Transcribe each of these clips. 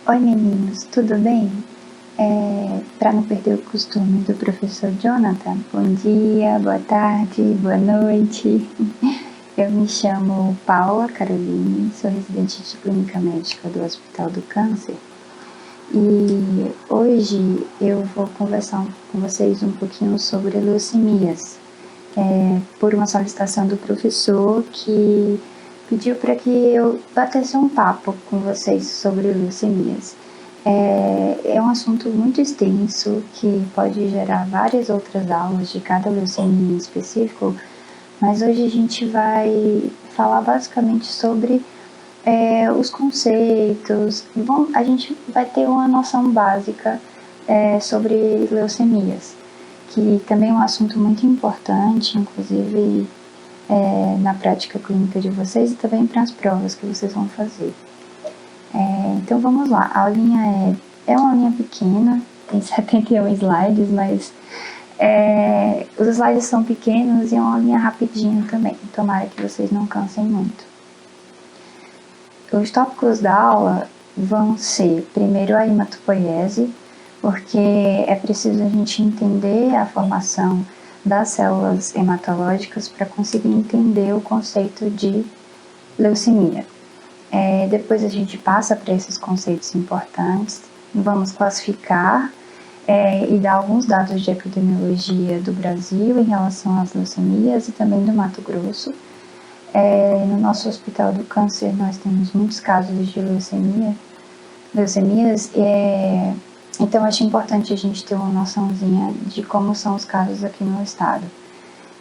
Oi meninos, tudo bem? Para não perder o costume do professor Jonathan, bom dia, boa tarde, boa noite. Eu me chamo Paula Caroline, sou residente de clínica médica do Hospital do Câncer e hoje eu vou conversar com vocês um pouquinho sobre leucemias, por uma solicitação do professor que pediu para que eu batesse um papo com vocês sobre leucemias. É um assunto muito extenso que pode gerar várias outras aulas de cada leucemia em específico, mas hoje a gente vai falar basicamente sobre os conceitos. Bom, a gente vai ter uma noção básica sobre leucemias, que também é um assunto muito importante, inclusive na prática clínica de vocês e também para as provas que vocês vão fazer. Então vamos lá, a aulinha é uma aulinha pequena, tem 71 slides, mas os slides são pequenos e é uma aulinha rapidinha também, tomara que vocês não cansem muito. Os tópicos da aula vão ser, primeiro, a hematopoiese, porque é preciso a gente entender a formação das células hematológicas para conseguir entender o conceito de leucemia. Depois a gente passa para esses conceitos importantes, vamos classificar e dar alguns dados de epidemiologia do Brasil em relação às leucemias e também do Mato Grosso. No nosso Hospital do Câncer nós temos muitos casos de leucemias, então acho importante a gente ter uma noçãozinha de como são os casos aqui no estado.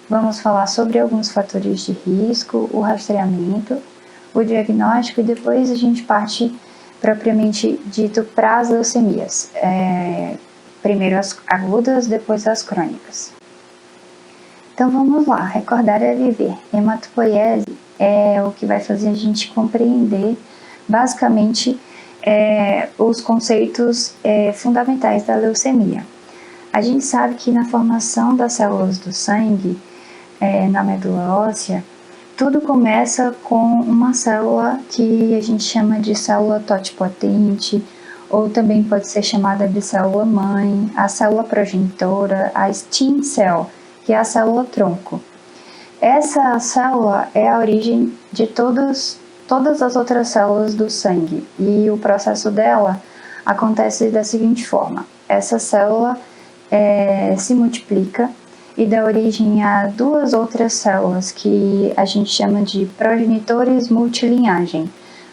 Vamos falar sobre alguns fatores de risco, o rastreamento, o diagnóstico e depois a gente parte propriamente dito para as leucemias. Primeiro as agudas, depois as crônicas. Então vamos lá, recordar é viver. Hematopoiese é o que vai fazer a gente compreender basicamente os conceitos fundamentais da leucemia. A gente sabe que na formação das células do sangue, na medula óssea, tudo começa com uma célula que a gente chama de célula totipotente, ou também pode ser chamada de célula mãe, a célula progenitora, a stem cell, que é a célula tronco. Essa célula é a origem de todas as outras células do sangue, e o processo dela acontece da seguinte forma: essa célula se multiplica e dá origem a duas outras células que a gente chama de progenitores multilinhagem,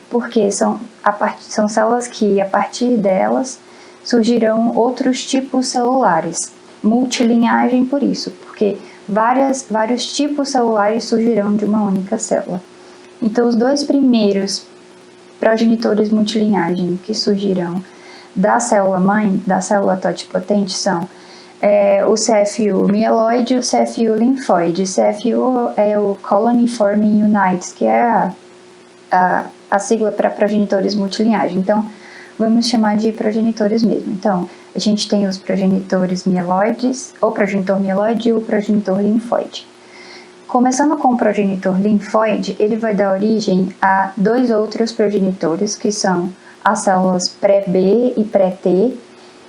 porque são células que a partir delas surgirão outros tipos celulares. Multilinhagem por isso, porque vários tipos celulares surgirão de uma única célula. Então os dois primeiros progenitores multilinhagem que surgirão da célula mãe, da célula totipotente, são o CFU mieloide e o CFU linfóide. CFU é o Colony Forming Unites, que é a sigla para progenitores multilinhagem. Então, vamos chamar de progenitores mesmo. Então, a gente tem os progenitores mieloides, o progenitor mieloide e o progenitor linfóide. Começando com o progenitor linfóide, ele vai dar origem a dois outros progenitores, que são as células pré-B e pré-T,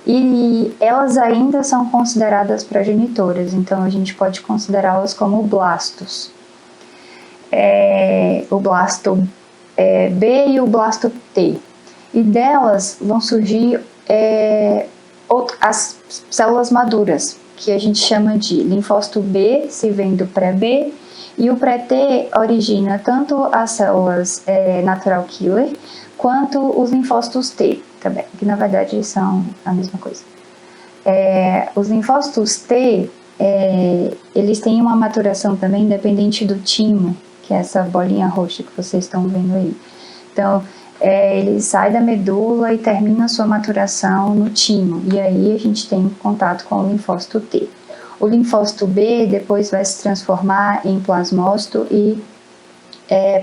e elas ainda são consideradas progenitoras, então a gente pode considerá-las como blastos. O blasto B e o blasto T. E delas vão surgir as células maduras, que a gente chama de linfócito B, se vem do pré-B, e o pré-T origina tanto as células natural killer, quanto os linfócitos T também, que na verdade são a mesma coisa. Os linfócitos T, eles têm uma maturação também independente do timo, que é essa bolinha roxa que vocês estão vendo aí. Então, ele sai da medula e termina a sua maturação no timo, e aí a gente tem contato com o linfócito T. O linfócito B depois vai se transformar em plasmócito e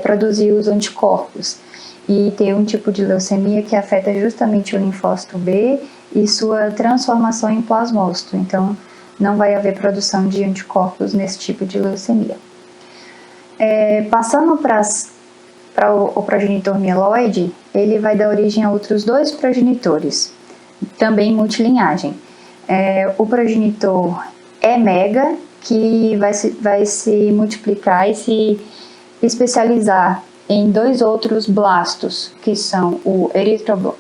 produzir os anticorpos, e ter um tipo de leucemia que afeta justamente o linfócito B e sua transformação em plasmócito, então não vai haver produção de anticorpos nesse tipo de leucemia. Passando para o progenitor mieloide, ele vai dar origem a outros 2 progenitores, também multilinhagem. O progenitor é mega, que vai se multiplicar e se especializar em 2 outros blastos, que são o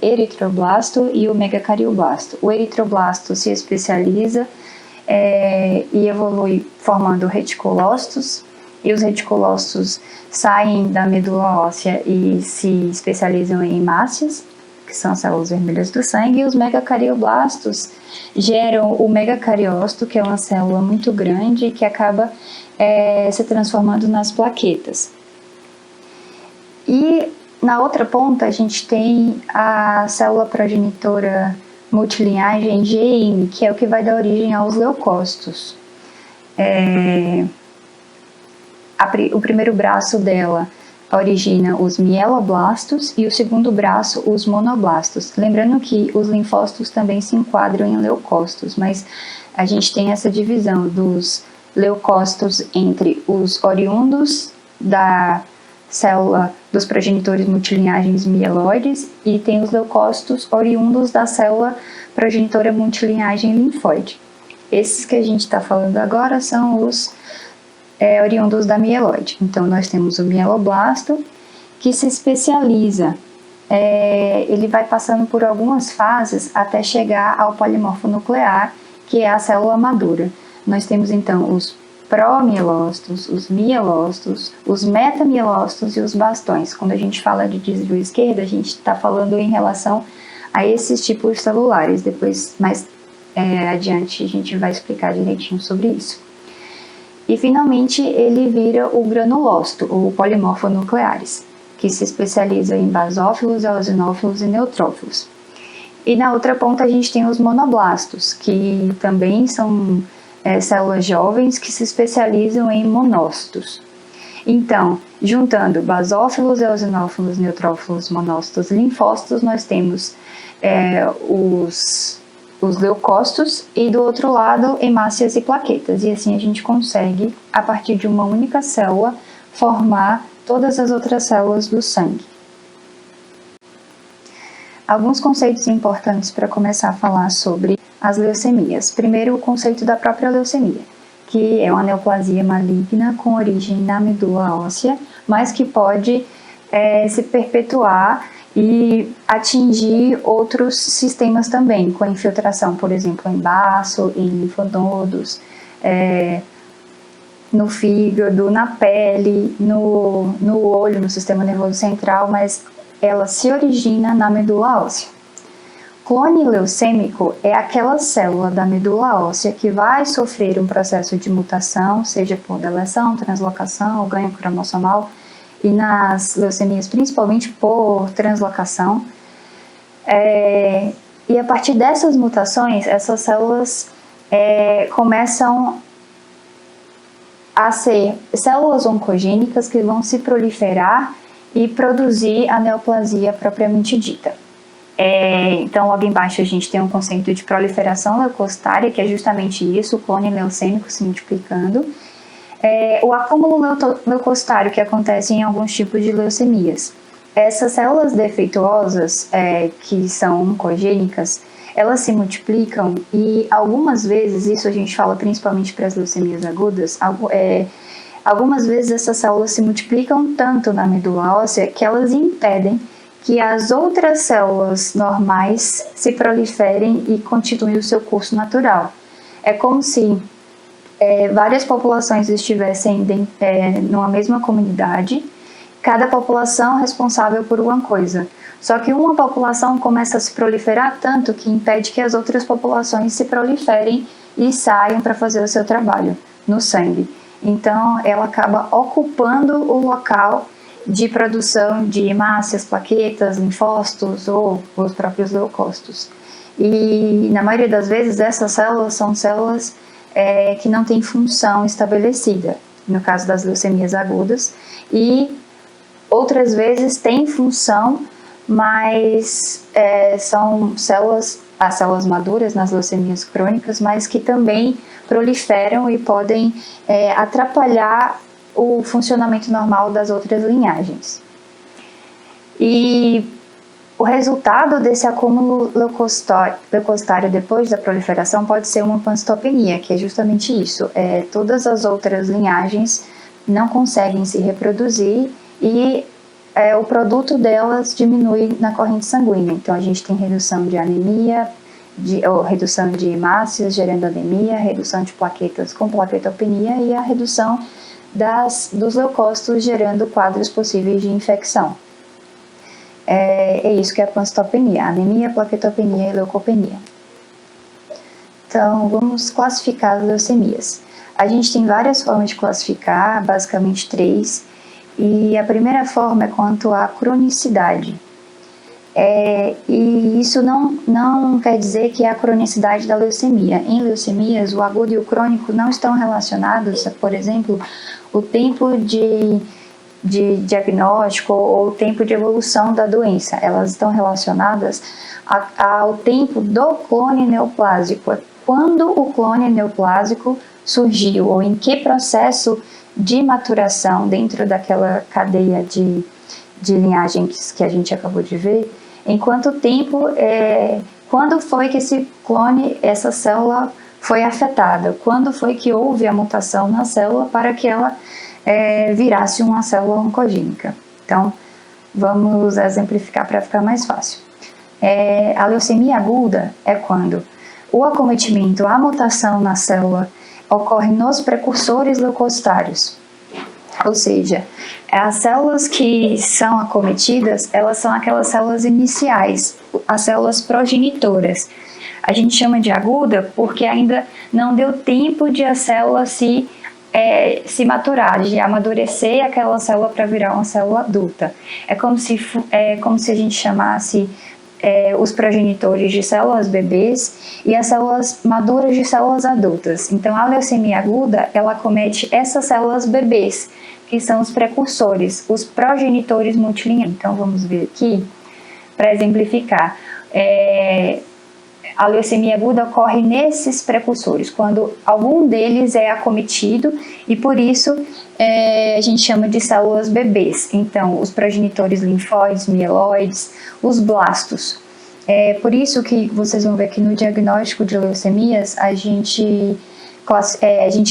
eritroblasto e o megacardioblasto. O eritroblasto se especializa e evolui formando reticulócitos, e os reticulócitos saem da medula óssea e se especializam em hemácias, que são as células vermelhas do sangue, e os megacardioblastos geram o megacariócito, que é uma célula muito grande que acaba se transformando nas plaquetas. E na outra ponta a gente tem a célula progenitora multilinhagem GM, que é o que vai dar origem aos leucócitos. O primeiro braço dela origina os mieloblastos e o segundo braço os monoblastos. Lembrando que os linfócitos também se enquadram em leucócitos, mas a gente tem essa divisão dos leucócitos entre os oriundos da célula dos progenitores multilinhagens mieloides e tem os leucócitos oriundos da célula progenitora multilinhagem linfóide. Esses que a gente está falando agora são os oriundos da mieloide. Então, nós temos o mieloblasto, que se especializa. Ele vai passando por algumas fases até chegar ao polimorfo nuclear, que é a célula madura. Nós temos, então, os promielócitos, os mielócitos, os metamielócitos e os bastões. Quando a gente fala de desvio esquerdo, a gente está falando em relação a esses tipos celulares. Depois, mais adiante, a gente vai explicar direitinho sobre isso. E, finalmente, ele vira o granulócito, ou polimorfo nucleares, que se especializa em basófilos, eosinófilos e neutrófilos. E na outra ponta a gente tem os monoblastos, que também são células jovens que se especializam em monócitos. Então, juntando basófilos, eosinófilos, neutrófilos, monócitos e linfócitos, nós temos os leucócitos e do outro lado hemácias e plaquetas, e assim a gente consegue, a partir de uma única célula, formar todas as outras células do sangue. Alguns conceitos importantes para começar a falar sobre as leucemias. Primeiro, o conceito da própria leucemia, que é uma neoplasia maligna com origem na medula óssea, mas que pode se perpetuar e atingir outros sistemas também, com infiltração, por exemplo, em baço, em linfonodos, no fígado, na pele, no olho, no sistema nervoso central, mas ela se origina na medula óssea. Clone leucêmico é aquela célula da medula óssea que vai sofrer um processo de mutação, seja por deleção, translocação ou ganho cromossomal, e nas leucemias principalmente por translocação. E a partir dessas mutações, essas células começam a ser células oncogênicas que vão se proliferar e produzir a neoplasia propriamente dita. Então, logo embaixo a gente tem um conceito de proliferação leucocitária, que é justamente isso, o clone leucêmico se multiplicando. O acúmulo leucocitário que acontece em alguns tipos de leucemias. Essas células defeituosas, que são oncogênicas, elas se multiplicam e algumas vezes, isso a gente fala principalmente para as leucemias agudas, algumas vezes essas células se multiplicam tanto na medula óssea que elas impedem que as outras células normais se proliferem e continuem o seu curso natural. É como se várias populações estivessem numa mesma comunidade, cada população responsável por uma coisa. Só que uma população começa a se proliferar tanto que impede que as outras populações se proliferem e saiam para fazer o seu trabalho no sangue. Então, ela acaba ocupando o local de produção de hemácias, plaquetas, linfócitos ou os próprios leucócitos. E, na maioria das vezes, essas células são células que não têm função estabelecida, no caso das leucemias agudas, e outras vezes têm função, mas são as células maduras nas leucemias crônicas, mas que também proliferam e podem atrapalhar o funcionamento normal das outras linhagens. E O resultado desse acúmulo leucocitário depois da proliferação pode ser uma pancitopenia, que é justamente isso. Todas as outras linhagens não conseguem se reproduzir e o produto delas diminui na corrente sanguínea. Então a gente tem redução de anemia, redução de hemácias gerando anemia, redução de plaquetas com plaquetopenia e a redução dos leucócitos gerando quadros possíveis de infecção. É isso que é a pancitopenia: anemia, plaquetopenia e leucopenia. Então vamos classificar as leucemias. A gente tem várias formas de classificar, basicamente 3, e a primeira forma é quanto à cronicidade. E isso não quer dizer que é a cronicidade da leucemia. Em leucemias, o agudo e o crônico não estão relacionados, por exemplo, o tempo de diagnóstico ou o tempo de evolução da doença. Elas estão relacionadas ao tempo do clone neoplásico. Quando o clone neoplásico surgiu ou em que processo de maturação dentro daquela cadeia de linhagens que a gente acabou de ver, em quanto tempo, quando foi que esse clone, essa célula foi afetada, quando foi que houve a mutação na célula para que ela virasse uma célula oncogênica. Então, vamos exemplificar para ficar mais fácil. A leucemia aguda é quando o acometimento, a mutação na célula ocorre nos precursores leucocitários. Ou seja, as células que são acometidas, elas são aquelas células iniciais, as células progenitoras. A gente chama de aguda porque ainda não deu tempo de a célula se maturar, de amadurecer aquela célula para virar uma célula adulta. É como se a gente chamasse os progenitores de células bebês e as células maduras de células adultas. Então, a leucemia aguda, ela acomete essas células bebês, que são os precursores, os progenitores multilinhares. Então, vamos ver aqui, para exemplificar. A leucemia aguda ocorre nesses precursores, quando algum deles é acometido e por isso a gente chama de células bebês. Então, os progenitores linfóides, mieloides, os blastos. Por isso que vocês vão ver que no diagnóstico de leucemias a gente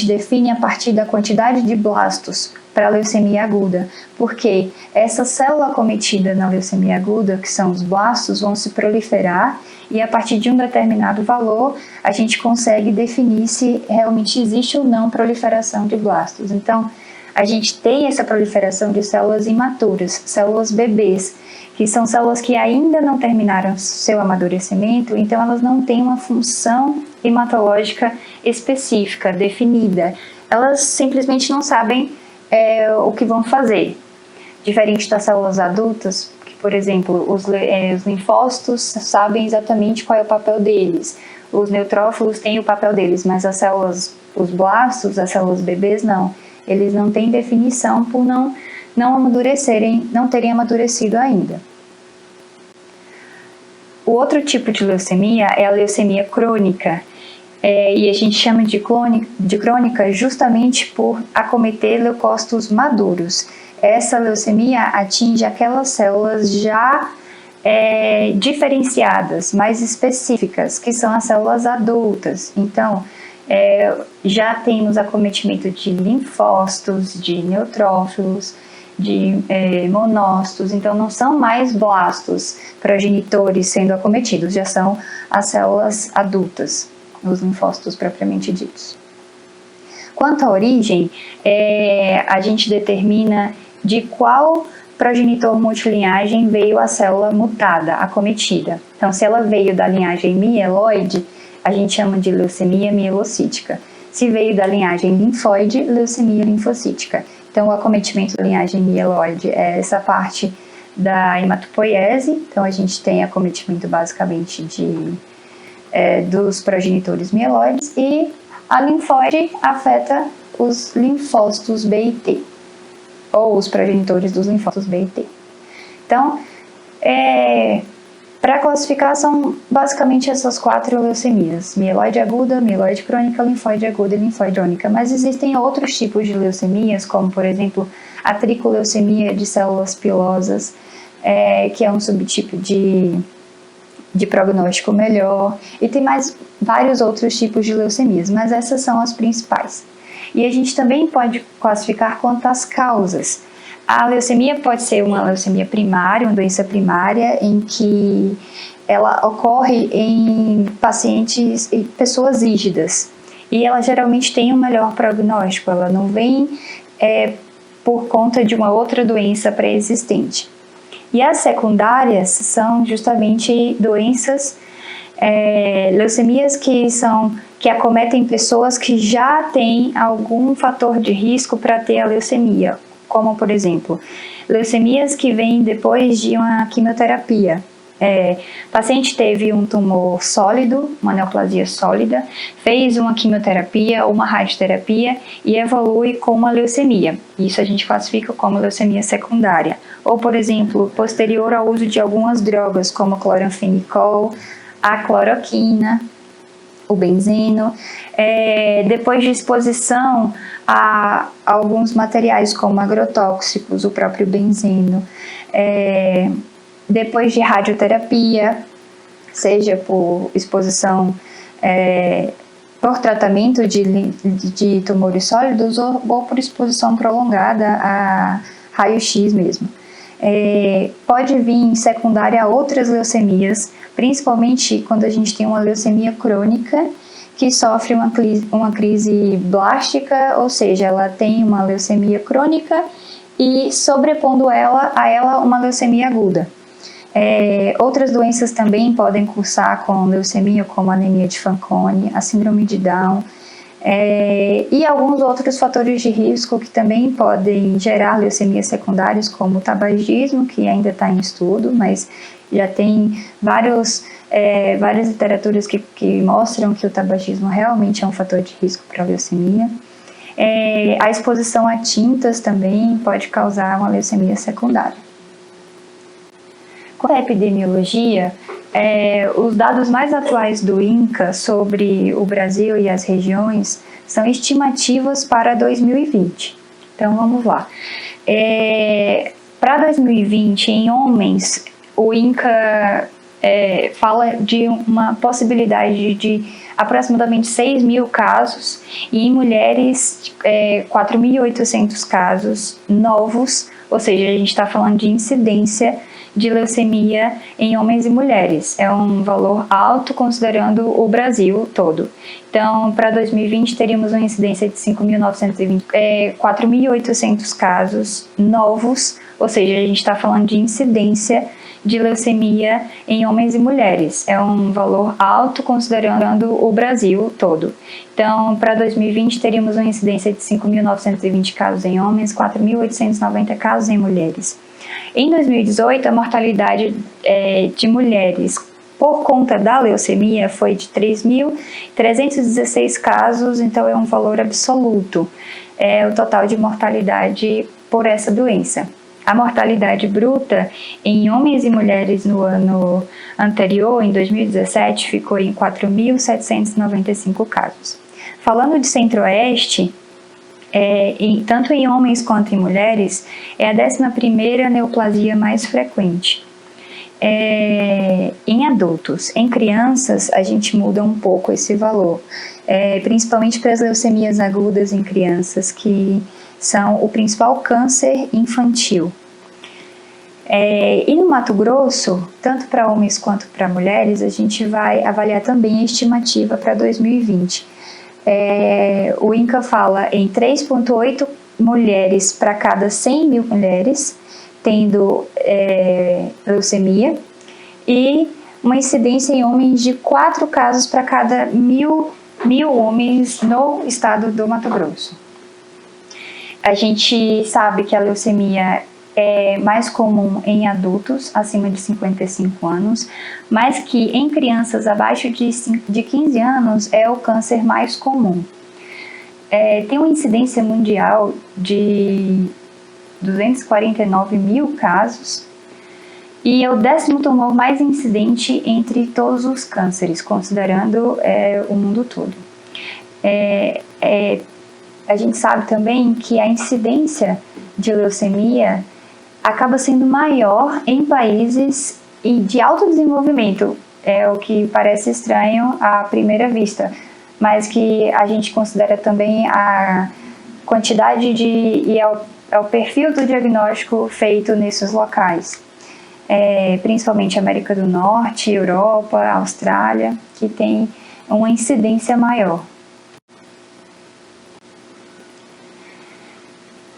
define a partir da quantidade de blastos para a leucemia aguda, porque essa célula acometida na leucemia aguda, que são os blastos, vão se proliferar e a partir de um determinado valor a gente consegue definir se realmente existe ou não proliferação de blastos. Então, a gente tem essa proliferação de células imaturas, células bebês, que são células que ainda não terminaram seu amadurecimento, então elas não têm uma função hematológica específica, definida. Elas simplesmente não sabem o que vão fazer. Diferente das células adultas, que, por exemplo, os linfócitos sabem exatamente qual é o papel deles. Os neutrófilos têm o papel deles, mas as células, os blastos, as células bebês, não. Eles não têm definição por não terem amadurecido ainda. O outro tipo de leucemia é a leucemia crônica. E a gente chama de crônica justamente por acometer leucócitos maduros. Essa leucemia atinge aquelas células já diferenciadas, mais específicas, que são as células adultas. Então, já temos acometimento de linfócitos, de neutrófilos, de monócitos. Então, não são mais blastos progenitores sendo acometidos, já são as células adultas, os linfócitos propriamente ditos. Quanto à origem, a gente determina de qual progenitor multilinhagem veio a célula mutada, acometida. Então, se ela veio da linhagem mieloide, a gente chama de leucemia mielocítica. Se veio da linhagem linfóide, leucemia linfocítica. Então, o acometimento da linhagem mieloide é essa parte da hematopoiese. Então, a gente tem acometimento basicamente dos progenitores mieloides, e a linfóide afeta os linfócitos B e T, ou os progenitores dos linfócitos B e T. Então, para classificar, são basicamente essas 4 leucemias: mieloide aguda, mieloide crônica, linfóide aguda e linfóide crônica. Mas existem outros tipos de leucemias, como, por exemplo, a tricoleucemia de células pilosas, que é um subtipo de prognóstico melhor, e tem mais vários outros tipos de leucemias, mas essas são as principais. E a gente também pode classificar quanto às causas. A leucemia pode ser uma leucemia primária, uma doença primária, em que ela ocorre em pacientes e pessoas rígidas, e ela geralmente tem um melhor prognóstico, ela não vem por conta de uma outra doença pré-existente. E as secundárias são justamente doenças, leucemias que acometem pessoas que já têm algum fator de risco para ter a leucemia, como, por exemplo, leucemias que vêm depois de uma quimioterapia. O paciente teve um tumor sólido, uma neoplasia sólida, fez uma quimioterapia ou uma radioterapia e evolui com uma leucemia. Isso a gente classifica como leucemia secundária. Ou, por exemplo, posterior ao uso de algumas drogas, como cloranfenicol, a cloroquina, o benzeno, depois de exposição a alguns materiais como agrotóxicos, o próprio benzeno, depois de radioterapia, seja por exposição, por tratamento de tumores sólidos ou por exposição prolongada a raio-x mesmo. Pode vir secundária a outras leucemias, principalmente quando a gente tem uma leucemia crônica que sofre uma crise blástica, ou seja, ela tem uma leucemia crônica e sobrepondo a ela uma leucemia aguda. Outras doenças também podem cursar com leucemia, como a anemia de Fanconi, a síndrome de Down, e alguns outros fatores de risco que também podem gerar leucemias secundárias, como o tabagismo, que ainda está em estudo, mas já tem várias literaturas que mostram que o tabagismo realmente é um fator de risco para a leucemia. A exposição a tintas também pode causar uma leucemia secundária. Quanto à epidemiologia, os dados mais atuais do INCA sobre o Brasil e as regiões são estimativas para 2020. Então vamos lá. Para 2020, em homens, o INCA fala de uma possibilidade de aproximadamente 6.000 casos, e em mulheres 4.800 casos novos, ou seja, a gente está falando de incidência de leucemia em homens e mulheres. É um valor alto considerando o Brasil todo. Então, para 2020 teríamos uma incidência de 4.800 casos novos, ou seja, a gente está falando de incidência de leucemia em homens e mulheres. É um valor alto considerando o Brasil todo. Então, para 2020 teríamos uma incidência de 5.920 casos em homens, 4.890 casos em mulheres. Em 2018, a mortalidade de mulheres por conta da leucemia foi de 3.316 casos, então é um valor absoluto, o total de mortalidade por essa doença. A mortalidade bruta em homens e mulheres no ano anterior, em 2017, ficou em 4.795 casos. Falando de Centro-Oeste, tanto em homens quanto em mulheres, é a 11ª neoplasia mais frequente. Em adultos, em crianças, a gente muda um pouco esse valor, principalmente para as leucemias agudas em crianças, que são o principal câncer infantil. E no Mato Grosso, tanto para homens quanto para mulheres, a gente vai avaliar também a estimativa para 2020. O INCA fala em 3,8 mulheres para cada 100.000 mulheres tendo leucemia, e uma incidência em homens de 4 casos para cada 1.000 homens no estado do Mato Grosso. A gente sabe que a leucemia é mais comum em adultos acima de 55 anos, mas que em crianças abaixo de 15 anos é o câncer mais comum. Tem uma incidência mundial de 249.000 casos e é o 10º tumor mais incidente entre todos os cânceres, considerando o mundo todo. A gente sabe também que a incidência de leucemia acaba sendo maior em países de alto desenvolvimento. É o que parece estranho à primeira vista, mas que a gente considera também a quantidade e ao perfil do diagnóstico feito nesses locais. Principalmente América do Norte, Europa, Austrália, que tem uma incidência maior.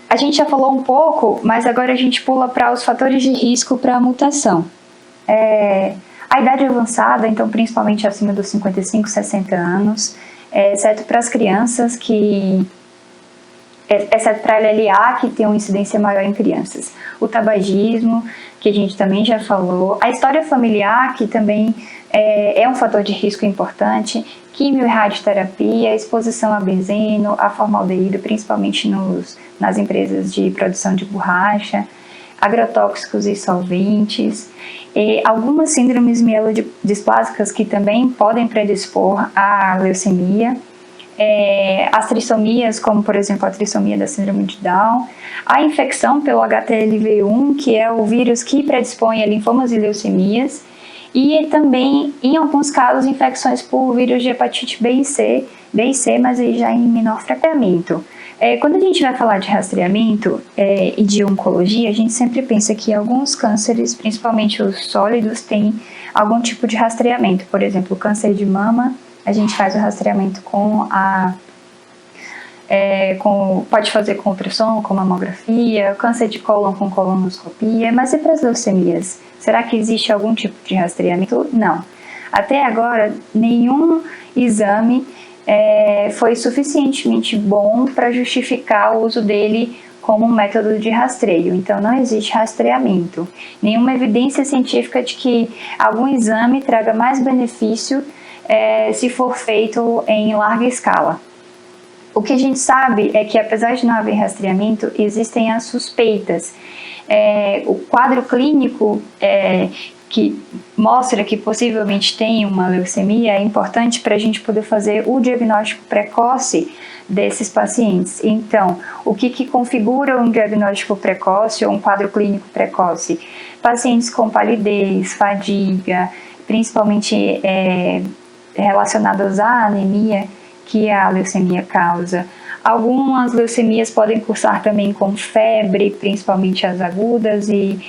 A gente já falou um pouco, mas agora a gente pula para os fatores de risco para a mutação. A idade avançada, então principalmente acima dos 55, 60 anos, exceto para as crianças exceto para a LLA, que tem uma incidência maior em crianças. O tabagismo, que a gente também já falou. A história familiar, que também é um fator de risco importante. Quimio e radioterapia, exposição a benzeno, a formaldeído, principalmente nas empresas de produção de borracha. Agrotóxicos e solventes. Algumas síndromes mielodisplásicas que também podem predispor à leucemia. As trissomias, como por exemplo a trissomia da síndrome de Down, a infecção pelo HTLV1, que é o vírus que predispõe a linfomas e leucemias, e também, em alguns casos, infecções por vírus de hepatite B e C, mas aí já em menor frequência. Quando a gente vai falar de rastreamento e de oncologia, a gente sempre pensa que alguns cânceres, principalmente os sólidos, têm algum tipo de rastreamento. Por exemplo, o câncer de mama, a gente faz o rastreamento pode fazer com ultrassom, com mamografia, câncer de cólon com colonoscopia, mas e para as leucemias? Será que existe algum tipo de rastreamento? Não. Até agora, nenhum exame foi suficientemente bom para justificar o uso dele como um método de rastreio. Então, não existe rastreamento. Nenhuma evidência científica de que algum exame traga mais benefício se for feito em larga escala. O que a gente sabe é que, apesar de não haver rastreamento, existem as suspeitas. O quadro clínico que mostra que possivelmente tem uma leucemia é importante para a gente poder fazer o diagnóstico precoce desses pacientes. Então, o que configura um diagnóstico precoce ou um quadro clínico precoce? Pacientes com palidez, fadiga, principalmente relacionadas à anemia que a leucemia causa. Algumas leucemias podem cursar também com febre, principalmente as agudas, e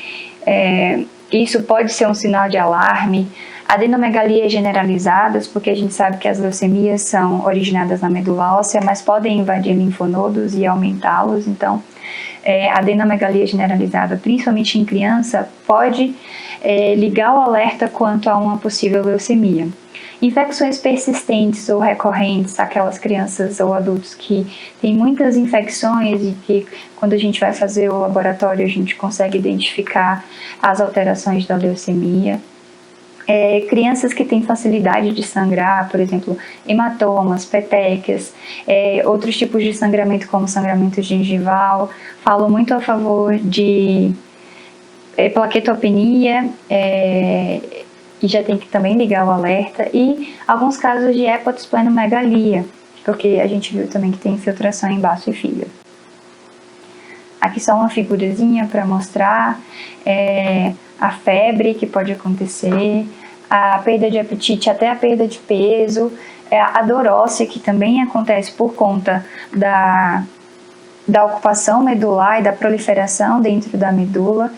isso pode ser um sinal de alarme. Adenomegalias generalizadas, porque a gente sabe que as leucemias são originadas na medula óssea, mas podem invadir linfonodos e aumentá-los. Então, adenomegalia generalizada, principalmente em criança, pode ligar o alerta quanto a uma possível leucemia. Infecções persistentes ou recorrentes, aquelas crianças ou adultos que têm muitas infecções e que, quando a gente vai fazer o laboratório, a gente consegue identificar as alterações da leucemia. Crianças que têm facilidade de sangrar, por exemplo, hematomas, petequias, outros tipos de sangramento, como sangramento gengival, falam muito a favor de plaquetopenia, e já tem que também ligar o alerta, e alguns casos de hepatosplenomegalia, porque a gente viu também que tem infiltração em baço e fígado. Aqui só uma figurazinha para mostrar a febre que pode acontecer, a perda de apetite, até a perda de peso, a dor óssea, que também acontece por conta da ocupação medular e da proliferação dentro da medula.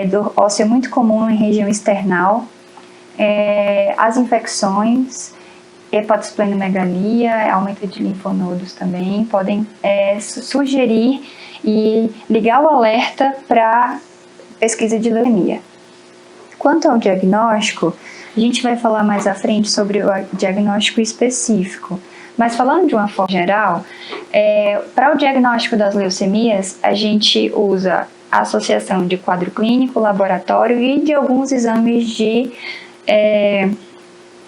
Dor óssea é muito comum em região external. As infecções, hepatosplenomegalia, aumento de linfonodos também podem sugerir e ligar o alerta para pesquisa de leucemia. Quanto ao diagnóstico, a gente vai falar mais à frente sobre o diagnóstico específico, mas falando de uma forma geral, para o diagnóstico das leucemias, a gente usa a associação de quadro clínico, laboratório e de alguns exames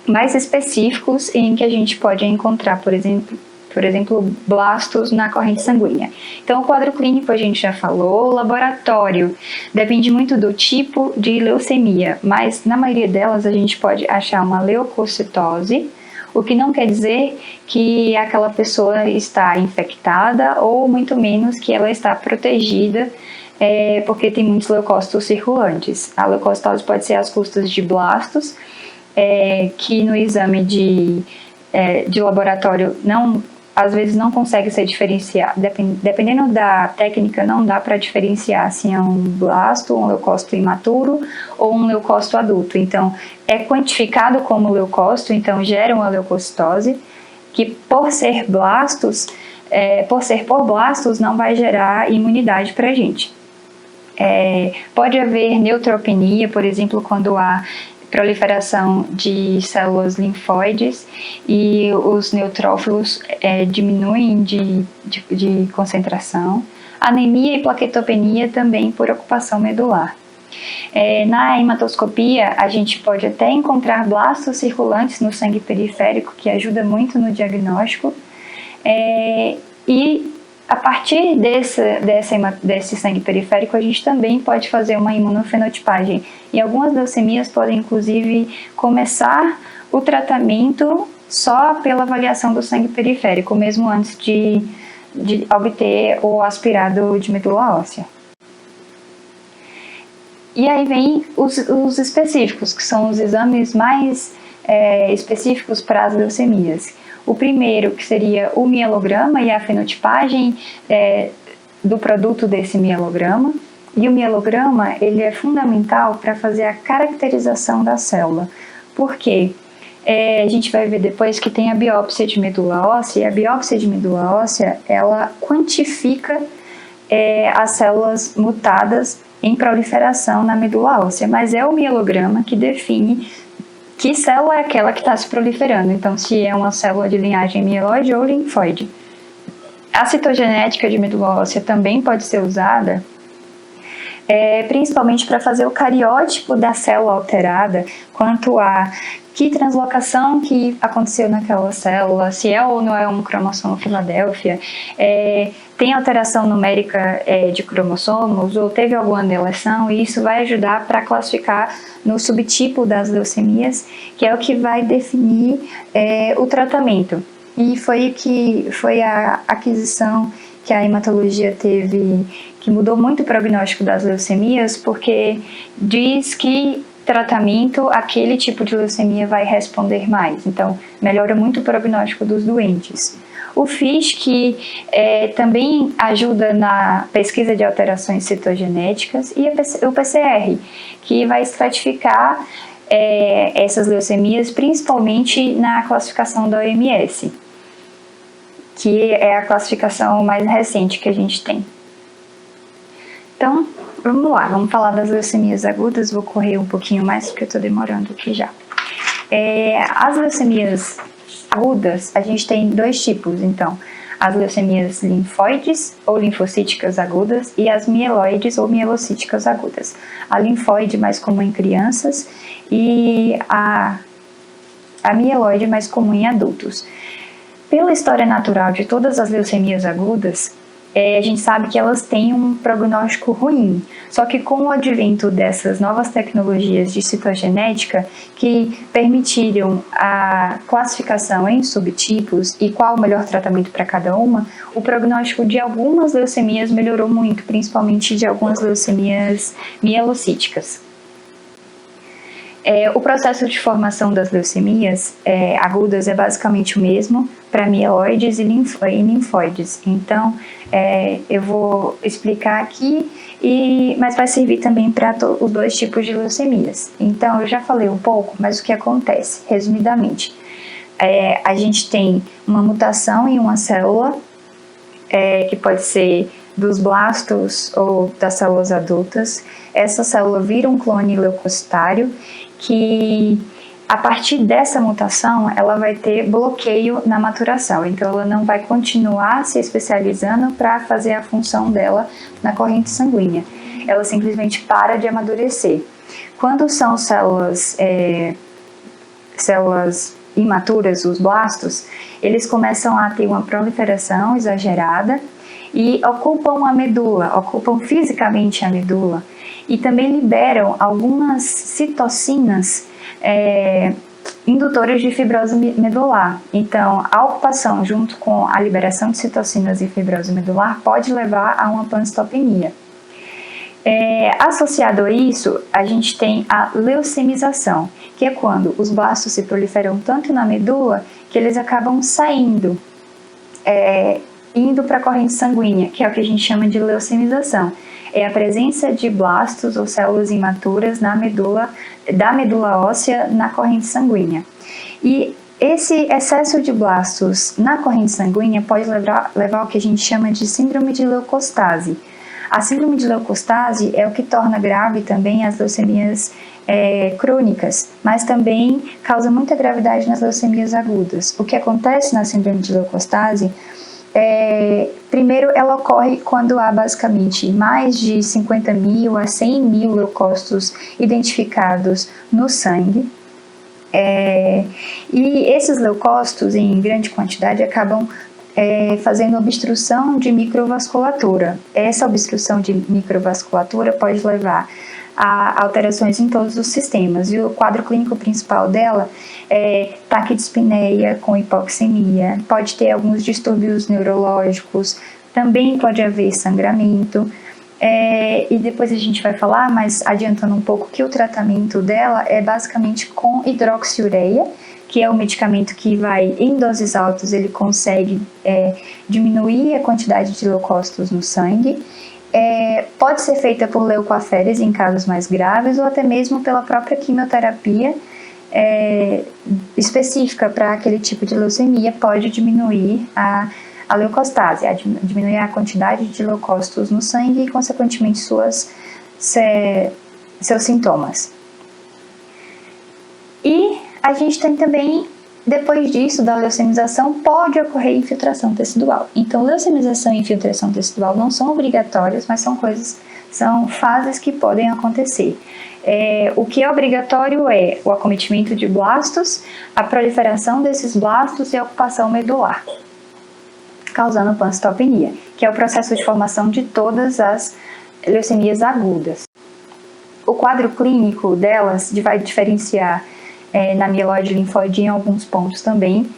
mais específicos em que a gente pode encontrar, por exemplo, blastos na corrente sanguínea. Então, o quadro clínico a gente já falou, o laboratório depende muito do tipo de leucemia, mas na maioria delas a gente pode achar uma leucocitose, o que não quer dizer que aquela pessoa está infectada ou muito menos que ela está protegida porque tem muitos leucócitos circulantes. A leucocitose pode ser às custas de blastos, que no exame de laboratório às vezes não consegue ser diferenciado. Dependendo da técnica, não dá para diferenciar se é um blasto, um leucócito imaturo ou um leucócito adulto. Então, é quantificado como leucócito, então gera uma leucocitose, que por ser blastos, por blastos, não vai gerar imunidade para a gente. Pode haver neutropenia, por exemplo, quando há proliferação de células linfóides e os neutrófilos diminuem de concentração. Anemia e plaquetopenia também por ocupação medular. Na hematoscopia, a gente pode até encontrar blastos circulantes no sangue periférico, que ajuda muito no diagnóstico. E a partir desse sangue periférico, a gente também pode fazer uma imunofenotipagem. E algumas leucemias podem, inclusive, começar o tratamento só pela avaliação do sangue periférico, mesmo antes de obter o aspirado de medula óssea. E aí vem os específicos, que são os exames mais específicos para as leucemias. O primeiro, que seria o mielograma e a fenotipagem do produto desse mielograma. E o mielograma, ele é fundamental para fazer a caracterização da célula. Por quê? A gente vai ver depois que tem a biópsia de medula óssea, e a biópsia de medula óssea, ela quantifica as células mutadas em proliferação na medula óssea, mas é o mielograma que define que célula é aquela que está se proliferando, então se é uma célula de linhagem mieloide ou linfóide. A citogenética de medula óssea também pode ser usada, principalmente para fazer o cariótipo da célula alterada, quanto a que translocação que aconteceu naquela célula, se é ou não é um cromossomo Filadélfia, tem alteração numérica de cromossomos ou teve alguma deleção, e isso vai ajudar para classificar no subtipo das leucemias, que é o que vai definir o tratamento. E foi a aquisição que a hematologia teve, que mudou muito o prognóstico das leucemias, porque diz que tratamento, aquele tipo de leucemia vai responder mais. Então, melhora muito o prognóstico dos doentes. O FISH, que também ajuda na pesquisa de alterações citogenéticas, e o PCR, que vai estratificar essas leucemias, principalmente na classificação da OMS, que é a classificação mais recente que a gente tem. Então, vamos lá, vamos falar das leucemias agudas. Vou correr um pouquinho mais porque eu estou demorando aqui já. As leucemias agudas, a gente tem dois tipos, então, as leucemias linfóides ou linfocíticas agudas e as mieloides ou mielocíticas agudas. A linfóide mais comum em crianças e a mieloide mais comum em adultos. Pela história natural de todas as leucemias agudas, a gente sabe que elas têm um prognóstico ruim. Só que com o advento dessas novas tecnologias de citogenética que permitiram a classificação em subtipos e qual o melhor tratamento para cada uma, o prognóstico de algumas leucemias melhorou muito, principalmente de algumas leucemias mielocíticas. O processo de formação das leucemias agudas é basicamente o mesmo para mieloides e linfóides. Então, eu vou explicar aqui, mas vai servir também para os dois tipos de leucemias. Então, eu já falei um pouco, mas o que acontece, resumidamente? A gente tem uma mutação em uma célula, que pode ser dos blastos ou das células adultas. Essa célula vira um clone leucocitário, que a partir dessa mutação ela vai ter bloqueio na maturação, então ela não vai continuar se especializando para fazer a função dela na corrente sanguínea, ela simplesmente para de amadurecer. Quando são células imaturas, os blastos, eles começam a ter uma proliferação exagerada e ocupam a medula, ocupam fisicamente a medula, e também liberam algumas citocinas indutoras de fibrose medular. Então, a ocupação junto com a liberação de citocinas e fibrose medular pode levar a uma pancitopenia. Associado a isso, a gente tem a leucemização, que é quando os blastos se proliferam tanto na medula que eles acabam saindo, indo para a corrente sanguínea, que é o que a gente chama de leucemização. É a presença de blastos ou células imaturas da medula óssea na corrente sanguínea. E esse excesso de blastos na corrente sanguínea pode levar ao que a gente chama de síndrome de leucostase. A síndrome de leucostase é o que torna grave também as leucemias crônicas, mas também causa muita gravidade nas leucemias agudas. O que acontece na síndrome de leucostase primeiro, ela ocorre quando há basicamente mais de 50.000 a 100.000 leucócitos identificados no sangue. E esses leucócitos, em grande quantidade, acabam fazendo obstrução de microvasculatura. Essa obstrução de microvasculatura pode levar a alterações em todos os sistemas, e o quadro clínico principal dela é taquidispneia com hipoxemia, pode ter alguns distúrbios neurológicos, também pode haver sangramento, e depois a gente vai falar, mas adiantando um pouco, que o tratamento dela é basicamente com hidroxiureia, que é um medicamento que vai, em doses altas, ele consegue diminuir a quantidade de leucócitos no sangue. Pode ser feita por leucoaférese em casos mais graves, ou até mesmo pela própria quimioterapia específica para aquele tipo de leucemia, pode diminuir a leucostase, diminuir a quantidade de leucócitos no sangue e, consequentemente, seus sintomas. E a gente tem também, depois disso, da leucemização, pode ocorrer infiltração tecidual. Então, leucemização e infiltração tecidual não são obrigatórias, mas são fases que podem acontecer. O que é obrigatório é o acometimento de blastos, a proliferação desses blastos e a ocupação medular, causando pancitopenia, que é o processo de formação de todas as leucemias agudas. O quadro clínico delas vai diferenciar na mieloide linfóide em alguns pontos também,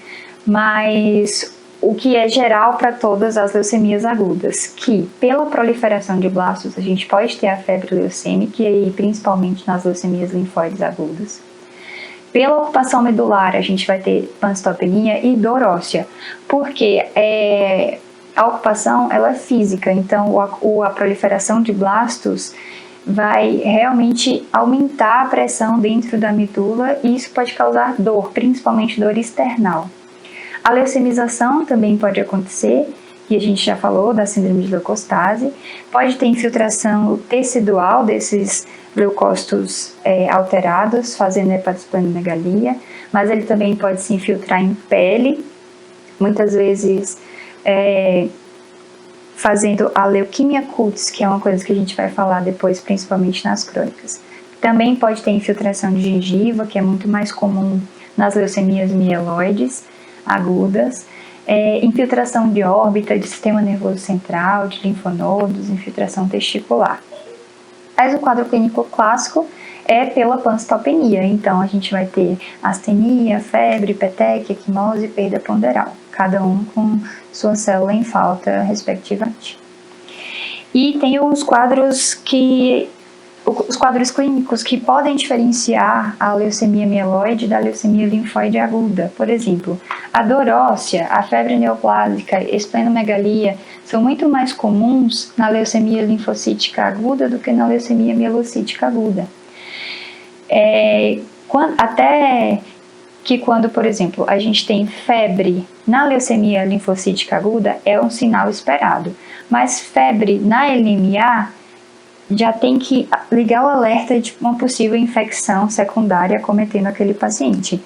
mas o que é geral para todas as leucemias agudas, que pela proliferação de blastos a gente pode ter a febre leucêmica, e principalmente nas leucemias linfóides agudas. Pela ocupação medular a gente vai ter pancitopenia e dor óssea, porque a ocupação ela é física, então a proliferação de blastos vai realmente aumentar a pressão dentro da medula, e isso pode causar dor, principalmente dor external. A leucemização também pode acontecer, e a gente já falou da síndrome de leucostase. Pode ter infiltração tecidual desses leucócitos alterados, fazendo hepatosplenomegalia, mas ele também pode se infiltrar em pele, muitas vezes fazendo a leuquimia cutis, que é uma coisa que a gente vai falar depois, principalmente nas crônicas. Também pode ter infiltração de gengiva, que é muito mais comum nas leucemias mieloides agudas, infiltração de órbita, de sistema nervoso central, de linfonodos, infiltração testicular. Mas o quadro clínico clássico é pela pancitopenia, então a gente vai ter astenia, febre, petequia, equimose e perda ponderal, cada um com sua célula em falta, respectivamente. E tem os quadros clínicos que podem diferenciar a leucemia mieloide da leucemia linfóide aguda. Por exemplo, a dor óssea, a febre neoplásica, esplenomegalia são muito mais comuns na leucemia linfocítica aguda do que na leucemia mielocítica aguda. Até que quando, por exemplo, a gente tem febre na leucemia linfocítica aguda, é um sinal esperado. Mas febre na LMA já tem que ligar o alerta de uma possível infecção secundária acometendo aquele paciente.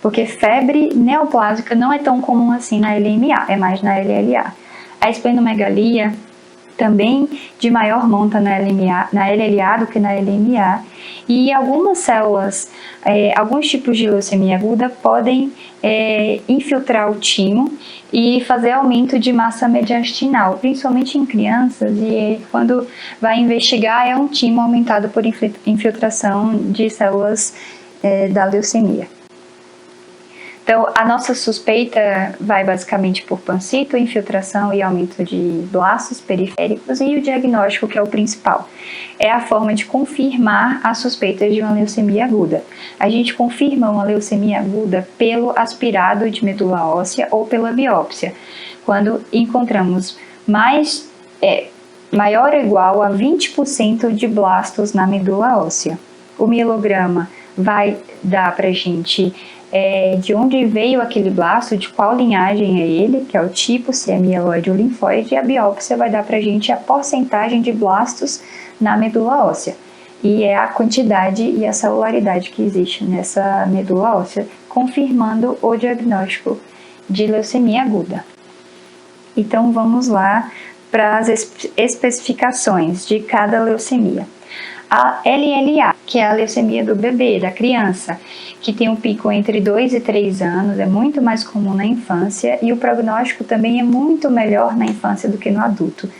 Porque febre neoplásica não é tão comum assim na LMA, é mais na LLA. A esplenomegalia também de maior monta na LLA do que na LMA. E algumas células, alguns tipos de leucemia aguda podem infiltrar o timo e fazer aumento de massa mediastinal, principalmente em crianças, e quando vai investigar é um timo aumentado por infiltração de células da leucemia. Então, a nossa suspeita vai basicamente por pancito, infiltração e aumento de blastos periféricos, e o diagnóstico, que é o principal, é a forma de confirmar a suspeita de uma leucemia aguda. A gente confirma uma leucemia aguda pelo aspirado de medula óssea ou pela biópsia, quando encontramos maior ou igual a 20% de blastos na medula óssea. O mielograma vai dar para a gente de onde veio aquele blasto, de qual linhagem é ele, que é o tipo, se é mieloide ou linfóide, e a biópsia vai dar para a gente a porcentagem de blastos na medula óssea. E é a quantidade e a celularidade que existe nessa medula óssea, confirmando o diagnóstico de leucemia aguda. Então vamos lá para as especificações de cada leucemia. A LLA, que é a leucemia do bebê, da criança, que tem um pico entre 2 e 3 anos, é muito mais comum na infância, e o prognóstico também é muito melhor na infância do que no adulto.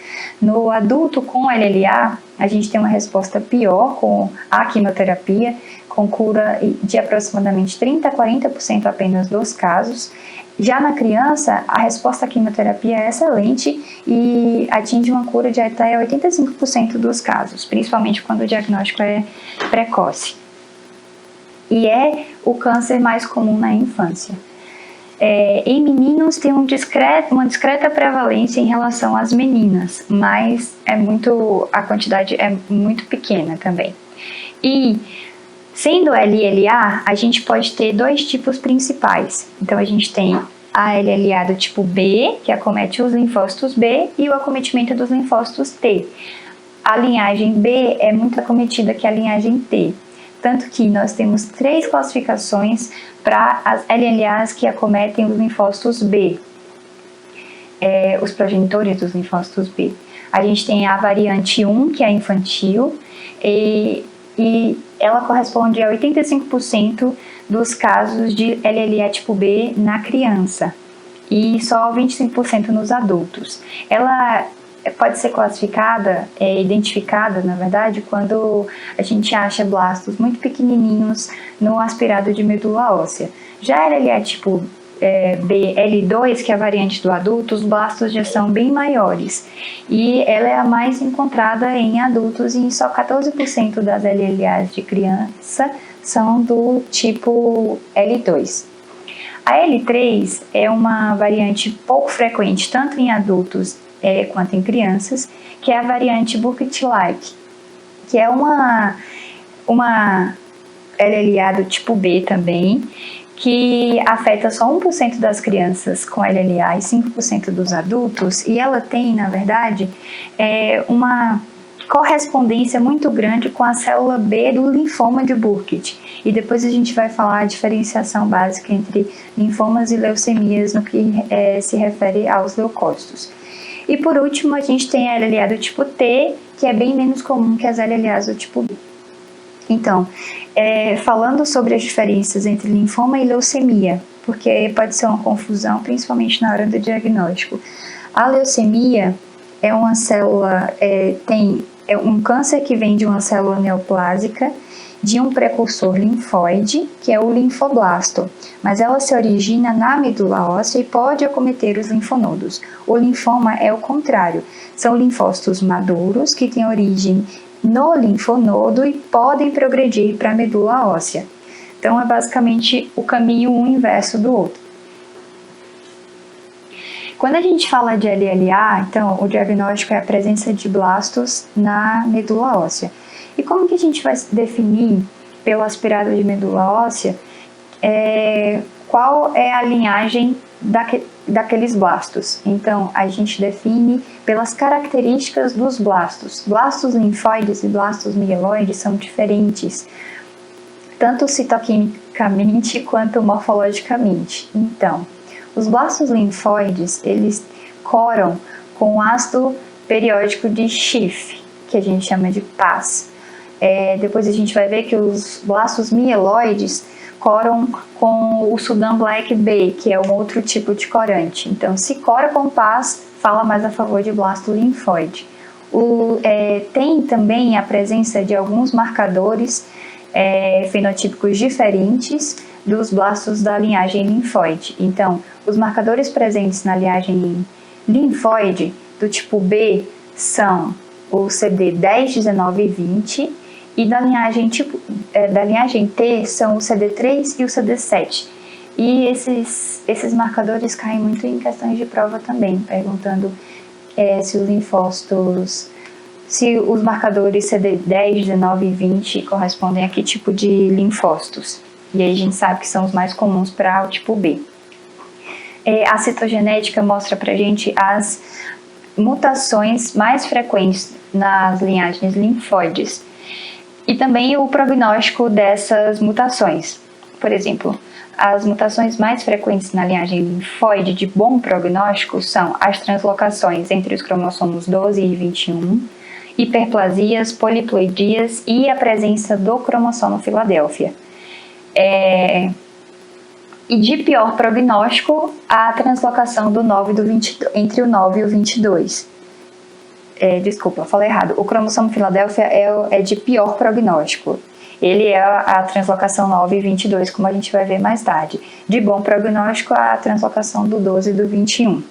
No adulto com LLA, a gente tem uma resposta pior com a quimioterapia, com cura de aproximadamente 30 a 40% apenas dos casos. Já na criança, a resposta à quimioterapia é excelente e atinge uma cura de até 85% dos casos, principalmente quando o diagnóstico é precoce. E é o câncer mais comum na infância. Em meninos tem uma discreta prevalência em relação às meninas, mas a quantidade é muito pequena também. E sendo LLA, a gente pode ter dois tipos principais. Então, a gente tem a LLA do tipo B, que acomete os linfócitos B, e o acometimento dos linfócitos T. A linhagem B é muito acometida que a linhagem T. Tanto que nós temos 3 classificações para as LLAs que acometem os linfócitos B, os progenitores dos linfócitos B. A gente tem a variante 1, que é infantil, e ela corresponde a 85% dos casos de LLA tipo B na criança e só 25% nos adultos. Ela pode ser identificada, na verdade, quando a gente acha blastos muito pequenininhos no aspirado de medula óssea. Já a LLA tipo BL2, que é a variante do adulto, os blastos já são bem maiores e ela é a mais encontrada em adultos, e só 14% das LLAs de criança são do tipo L2. A L3 é uma variante pouco frequente tanto em adultos quanto em crianças, que é a variante Burkitt-Like, que é uma LLA do tipo B também, que afeta só 1% das crianças com LLA e 5% dos adultos, e ela tem, na verdade, uma correspondência muito grande com a célula B do linfoma de Burkitt. E depois a gente vai falar a diferenciação básica entre linfomas e leucemias no que se refere aos leucócitos. E por último, a gente tem a LLA do tipo T, que é bem menos comum que as LLAs do tipo B. Então, falando sobre as diferenças entre linfoma e leucemia, porque pode ser uma confusão, principalmente na hora do diagnóstico. A leucemia é uma célula, um câncer que vem de uma célula neoplásica de um precursor linfóide, que é o linfoblasto, mas ela se origina na medula óssea e pode acometer os linfonodos. O linfoma é o contrário, são linfócitos maduros que têm origem no linfonodo e podem progredir para a medula óssea. Então, é basicamente o caminho um inverso do outro. Quando a gente fala de LLA, então, o diagnóstico é a presença de blastos na medula óssea. E como que a gente vai definir, pelo aspirado de medula óssea, qual é a linhagem daqueles blastos? Então, a gente define pelas características dos blastos. Blastos linfóides e blastos mieloides são diferentes, tanto citoquimicamente quanto morfologicamente. Então, os blastos linfóides, eles coram com ácido periódico de Schiff, que a gente chama de PAS. Depois a gente vai ver que os blastos mieloides coram com o Sudan Black B, que é um outro tipo de corante. Então, se cora com PAS, fala mais a favor de blasto linfóide. Tem também a presença de alguns marcadores fenotípicos diferentes dos blastos da linhagem linfóide. Então, os marcadores presentes na linhagem linfóide do tipo B são o CD 10, 19 e 20, e da linhagem T são o CD3 e o CD7. E esses marcadores caem muito em questões de prova também, perguntando se os linfócitos, se os marcadores CD10, 19 e 20 correspondem a que tipo de linfócitos. E aí a gente sabe que são os mais comuns para o tipo B. A citogenética mostra pra gente as mutações mais frequentes nas linhagens linfóides e também o prognóstico dessas mutações. Por exemplo, as mutações mais frequentes na linhagem linfóide de bom prognóstico são as translocações entre os cromossomos 12 e 21, hiperplasias, poliploidias e a presença do cromossomo Filadélfia. E de pior prognóstico, a translocação do 9 do 20, entre o 9 e o 22. Desculpa, falei errado. O cromossomo Filadélfia é de pior prognóstico. Ele é a translocação 9 e 22, como a gente vai ver mais tarde. De bom prognóstico, a translocação do 12 e do 21.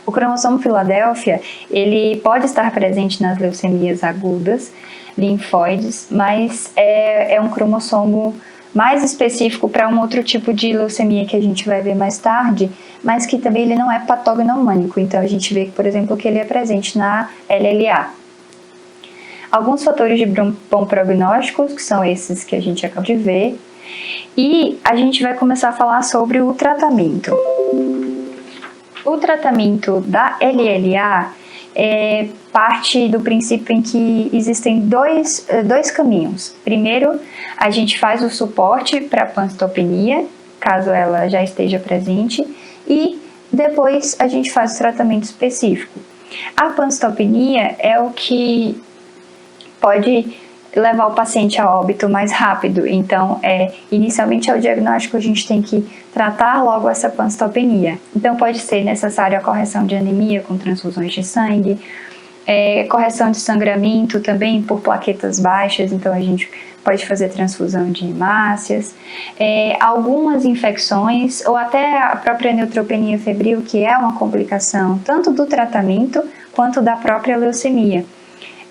O cromossomo Filadélfia, ele pode estar presente nas leucemias agudas, linfóides, mas é um cromossomo mais específico para um outro tipo de leucemia que a gente vai ver mais tarde, mas que também ele não é patógeno humânico. Então a gente vê, por exemplo, que ele é presente na LLA. Alguns fatores de bom prognóstico, que são esses que a gente acabou de ver, e a gente vai começar a falar sobre o tratamento. O tratamento da LLA parte do princípio em que existem dois caminhos. Primeiro, a gente faz o suporte para a panstopenia, caso ela já esteja presente, e depois a gente faz o tratamento específico. A panstopenia é o que pode levar o paciente a óbito mais rápido, então inicialmente o diagnóstico, a gente tem que tratar logo essa panstopenia. Então pode ser necessária a correção de anemia com transfusões de sangue, correção de sangramento também por plaquetas baixas, então a gente pode fazer transfusão de hemácias, algumas infecções ou até a própria neutropenia febril, que é uma complicação tanto do tratamento quanto da própria leucemia.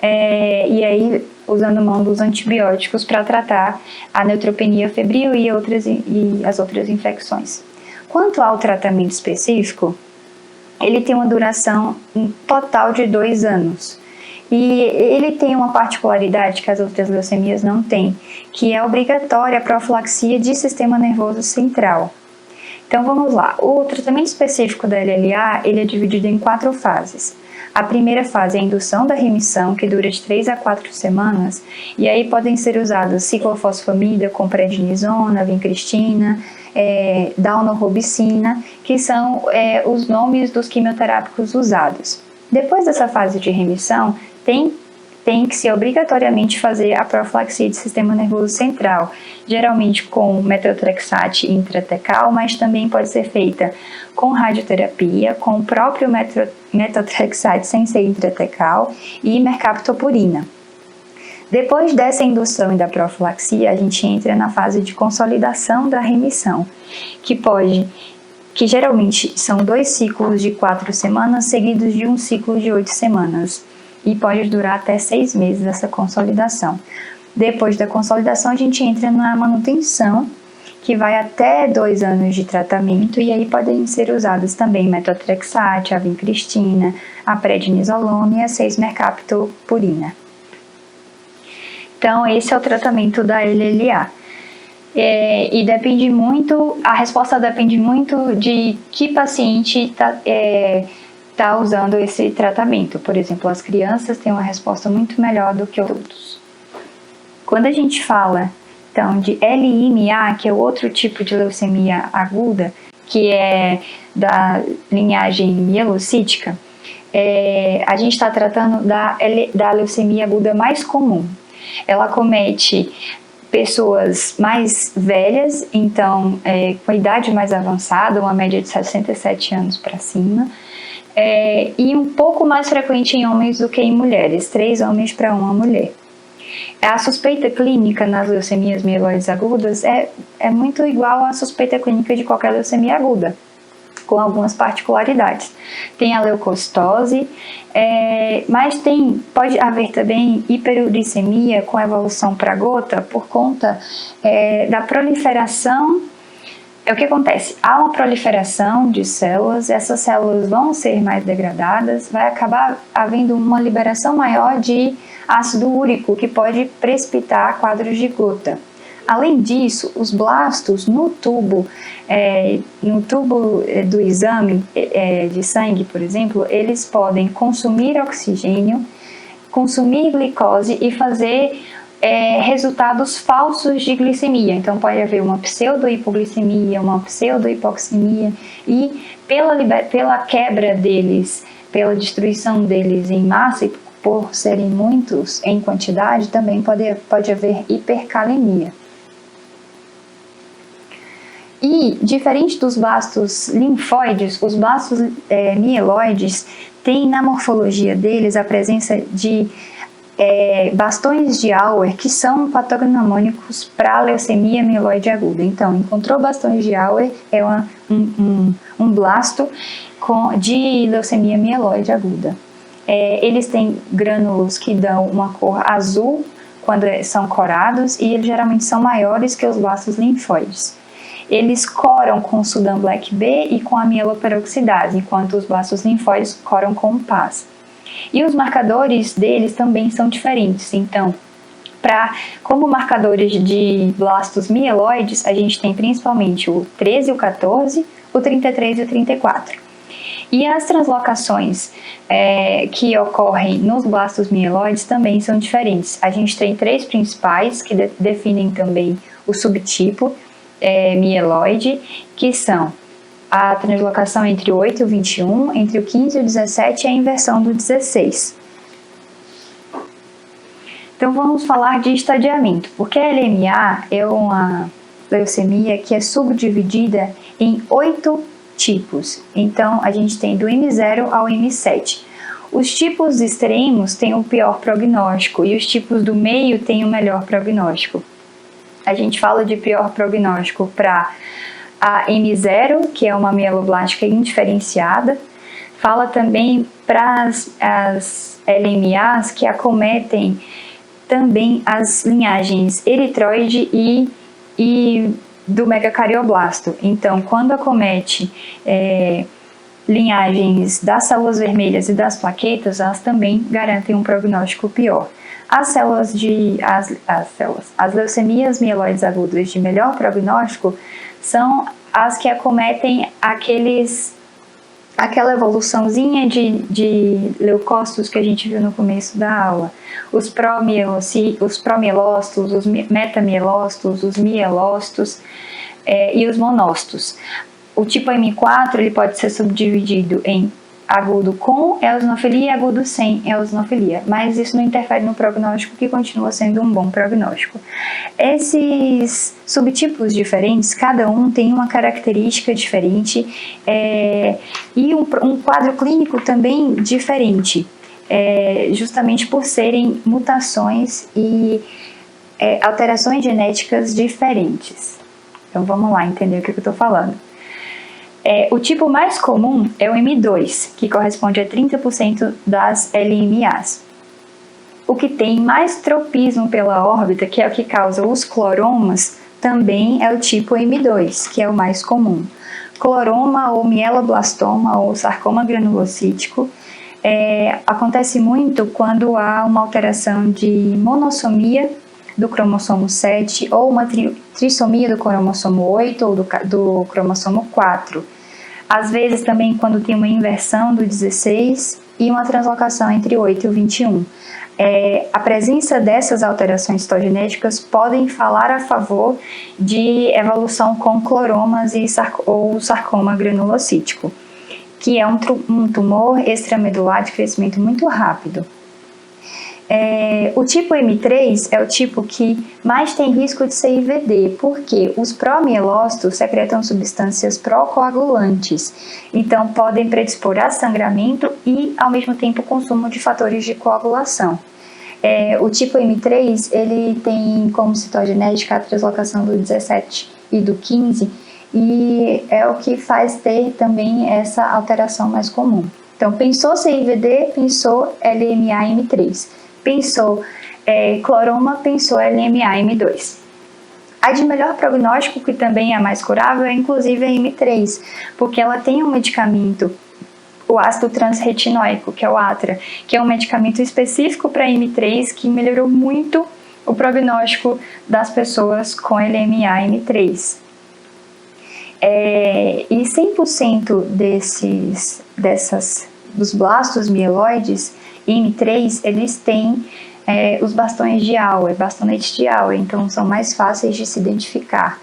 E aí usando mão dos antibióticos para tratar a neutropenia febril e as outras infecções. Quanto ao tratamento específico, ele tem uma duração total de 2 anos. E ele tem uma particularidade que as outras leucemias não têm, que é obrigatória a profilaxia de sistema nervoso central. Então vamos lá, o tratamento específico da LLA ele é dividido em 4 fases. A primeira fase é a indução da remissão, que dura de 3 a 4 semanas, e aí podem ser usados ciclofosfamida com prednisona, vincristina, daunorubicina, que são os nomes dos quimioterápicos usados. Depois dessa fase de remissão, tem que se obrigatoriamente fazer a profilaxia de sistema nervoso central, geralmente com metotrexate intratecal, mas também pode ser feita com radioterapia, com o próprio metotrexate sem ser intratecal e mercaptopurina. Depois dessa indução e da profilaxia, a gente entra na fase de consolidação da remissão, que geralmente são 2 ciclos de 4 semanas seguidos de um ciclo de 8 semanas. E pode durar até 6 meses essa consolidação. Depois da consolidação, a gente entra na manutenção, que vai até 2 anos de tratamento, e aí podem ser usadas também metotrexate, a vincristina, a prednisolona e a 6-mercaptopurina. Então, esse é o tratamento da LLA. E depende muito, a resposta depende muito de que paciente está usando esse tratamento. Por exemplo, as crianças têm uma resposta muito melhor do que outros. Quando a gente fala, então, de LIMA, que é outro tipo de leucemia aguda, que é da linhagem mielocítica, a gente está tratando da leucemia aguda mais comum. Ela comete pessoas mais velhas, então, com idade mais avançada, uma média de 67 anos para cima, e um pouco mais frequente em homens do que em mulheres, 3 homens para 1 mulher. A suspeita clínica nas leucemias mieloides agudas é muito igual à suspeita clínica de qualquer leucemia aguda, com algumas particularidades. Tem a leucocitose, mas pode haver também hiperuricemia com evolução para gota por conta da proliferação. O que acontece? Há uma proliferação de células, essas células vão ser mais degradadas, vai acabar havendo uma liberação maior de ácido úrico, que pode precipitar quadros de gota. Além disso, os blastos no tubo do exame de sangue, por exemplo, eles podem consumir oxigênio, consumir glicose e fazer resultados falsos de glicemia. Então pode haver uma pseudo-hipoglicemia, uma pseudo-hipoxemia, e pela quebra deles, pela destruição deles em massa e por serem muitos em quantidade, também pode haver hipercalemia. E, diferente dos blastos linfóides, os blastos mieloides têm na morfologia deles a presença de bastões de Auer, que são patognomônicos para a leucemia mieloide aguda. Então, encontrou bastões de Auer, é um blasto de leucemia mieloide aguda. Eles têm grânulos que dão uma cor azul quando são corados, e eles geralmente são maiores que os blastos linfóides. Eles coram com Sudan Black B e com a mieloperoxidase, enquanto os blastos linfóides coram com o PAS. E os marcadores deles também são diferentes. Então, como marcadores de blastos mieloides, a gente tem principalmente o 13 e o 14, o 33 e o 34. E as translocações que ocorrem nos blastos mieloides também são diferentes. A gente tem 3 principais que definem também o subtipo mieloide, que são a translocação entre o 8 e o 21, entre o 15 e o 17 e a inversão do 16. Então vamos falar de estadiamento, porque a LMA é uma leucemia que é subdividida em 8 tipos. Então a gente tem do M0 ao M7. Os tipos extremos têm o pior prognóstico e os tipos do meio têm o melhor prognóstico. A gente fala de pior prognóstico para a M0, que é uma mieloblástica indiferenciada. Fala também para as LMAs que acometem também as linhagens eritroide e do megacardioblasto. Então, quando acomete linhagens das células vermelhas e das plaquetas, elas também garantem um prognóstico pior. As leucemias mieloides agudas de melhor prognóstico são as que acometem aquela evoluçãozinha de leucócitos que a gente viu no começo da aula. Os promielócitos, os metamielócitos, os mielócitos e os monócitos. O tipo M4 ele pode ser subdividido em agudo com eosinofilia e agudo sem eosinofilia, mas isso não interfere no prognóstico, que continua sendo um bom prognóstico. Esses subtipos diferentes, cada um tem uma característica diferente e um quadro clínico também diferente, justamente por serem mutações e alterações genéticas diferentes. Então vamos lá entender o que eu estou falando. O tipo mais comum é o M2, que corresponde a 30% das LMAs. O que tem mais tropismo pela órbita, que é o que causa os cloromas, também é o tipo M2, que é o mais comum. Cloroma ou mieloblastoma ou sarcoma granulocítico acontece muito quando há uma alteração de monossomia do cromossomo 7 ou uma trissomia do cromossomo 8 ou do cromossomo 4. Às vezes também quando tem uma inversão do 16 e uma translocação entre o 8 e o 21. A presença dessas alterações citogenéticas podem falar a favor de evolução com cloromas ou sarcoma granulocítico, que é um tumor extramedular de crescimento muito rápido. O tipo M3 é o tipo que mais tem risco de ser IVD, porque os promielócitos secretam substâncias procoagulantes, então podem predispor a sangramento e, ao mesmo tempo, consumo de fatores de coagulação. O tipo M3, ele tem como citogenética a translocação do 17 e do 15, e é o que faz ter também essa alteração mais comum. Então, pensou CIVD, pensou LMA-M3. Pensou cloroma, pensou LMA-M2. A de melhor prognóstico, que também é a mais curável, é inclusive a M3, porque ela tem um medicamento, o ácido transretinóico, que é o ATRA, que é um medicamento específico para M3, que melhorou muito o prognóstico das pessoas com LMA-M3. E 100% dos blastos mieloides M3, eles têm os bastões de Auer, bastonetes de Auer, então são mais fáceis de se identificar.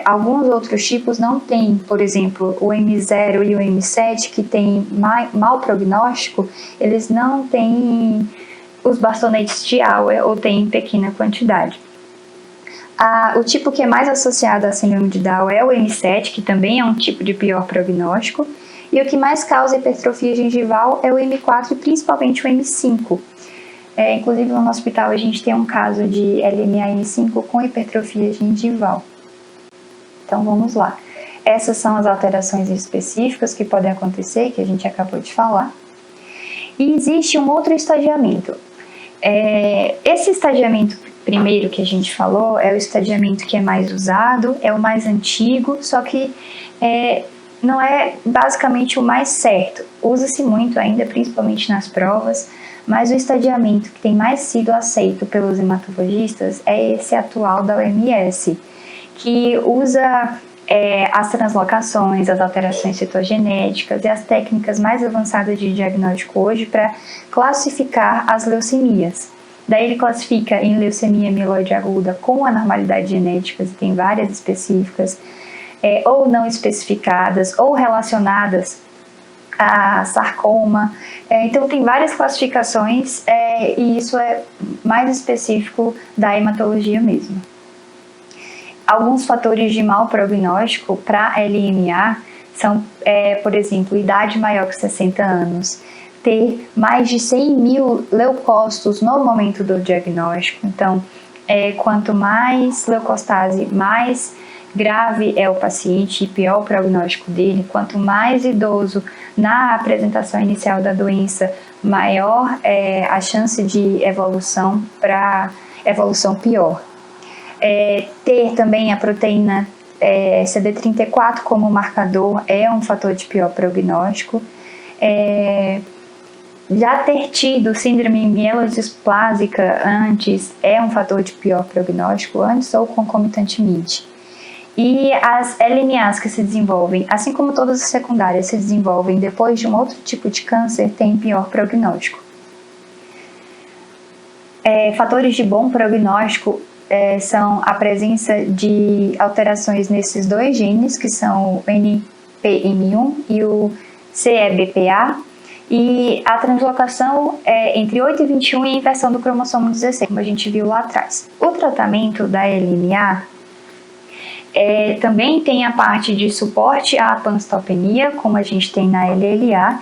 Alguns outros tipos não têm, por exemplo, o M0 e o M7, que tem mau prognóstico, eles não têm os bastonetes de Auer ou têm em pequena quantidade. O tipo que é mais associado à síndrome de Down é o M7, que também é um tipo de pior prognóstico, e o que mais causa hipertrofia gengival é o M4 e principalmente o M5. Inclusive no nosso hospital a gente tem um caso de LMA-M5 com hipertrofia gengival. Então vamos lá. Essas são as alterações específicas que podem acontecer, que a gente acabou de falar. E existe um outro estadiamento. Esse estadiamento primeiro que a gente falou é o estadiamento que é mais usado, é o mais antigo, só que não é basicamente o mais certo. Usa-se muito ainda, principalmente nas provas, mas o estadiamento que tem mais sido aceito pelos hematologistas é esse atual da OMS, que usa as translocações, as alterações citogenéticas e as técnicas mais avançadas de diagnóstico hoje para classificar as leucemias. Daí ele classifica em leucemia mieloide aguda com anormalidades genéticas, e tem várias específicas, ou não especificadas, ou relacionadas a sarcoma. Então tem várias classificações e isso é mais específico da hematologia mesmo. Alguns fatores de mau prognóstico para LMA são, por exemplo, idade maior que 60 anos, ter mais de 100 mil leucócitos no momento do diagnóstico. Então, quanto mais leucostase, mais grave é o paciente e pior o prognóstico dele. Quanto mais idoso na apresentação inicial da doença, maior é a chance de evolução para evolução pior. Ter também a proteína CD34 como marcador é um fator de pior prognóstico. Já ter tido síndrome mielodisplásica antes é um fator de pior prognóstico, antes ou concomitantemente. E as LMAs que se desenvolvem, assim como todas as secundárias se desenvolvem depois de um outro tipo de câncer, têm pior prognóstico. Fatores de bom prognóstico são a presença de alterações nesses dois genes, que são o NPM1 e o CEBPA, e a translocação entre 8 e 21 e a inversão do cromossomo 16, como a gente viu lá atrás. O tratamento da LMA também tem a parte de suporte à panstopenia, como a gente tem na LLA,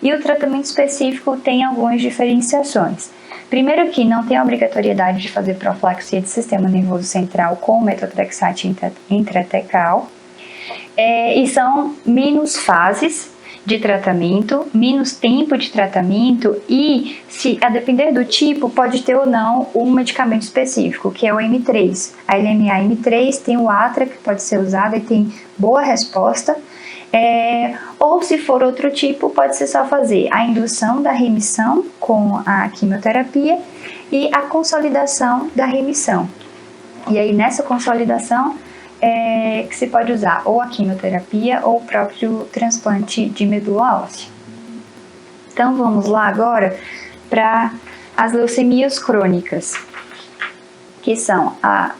e o tratamento específico tem algumas diferenciações. Primeiro que não tem a obrigatoriedade de fazer profilaxia de sistema nervoso central com metotrexate intratecal, e são menos fases de tratamento, menos tempo de tratamento e, a depender do tipo, pode ter ou não um medicamento específico, que é o M3. A LMA M3 tem o ATRA, que pode ser usado e tem boa resposta, ou se for outro tipo, pode ser só fazer a indução da remissão com a quimioterapia e a consolidação da remissão. E aí nessa consolidação que se pode usar ou a quimioterapia ou o próprio transplante de medula óssea. Então vamos lá agora para as leucemias crônicas, que são a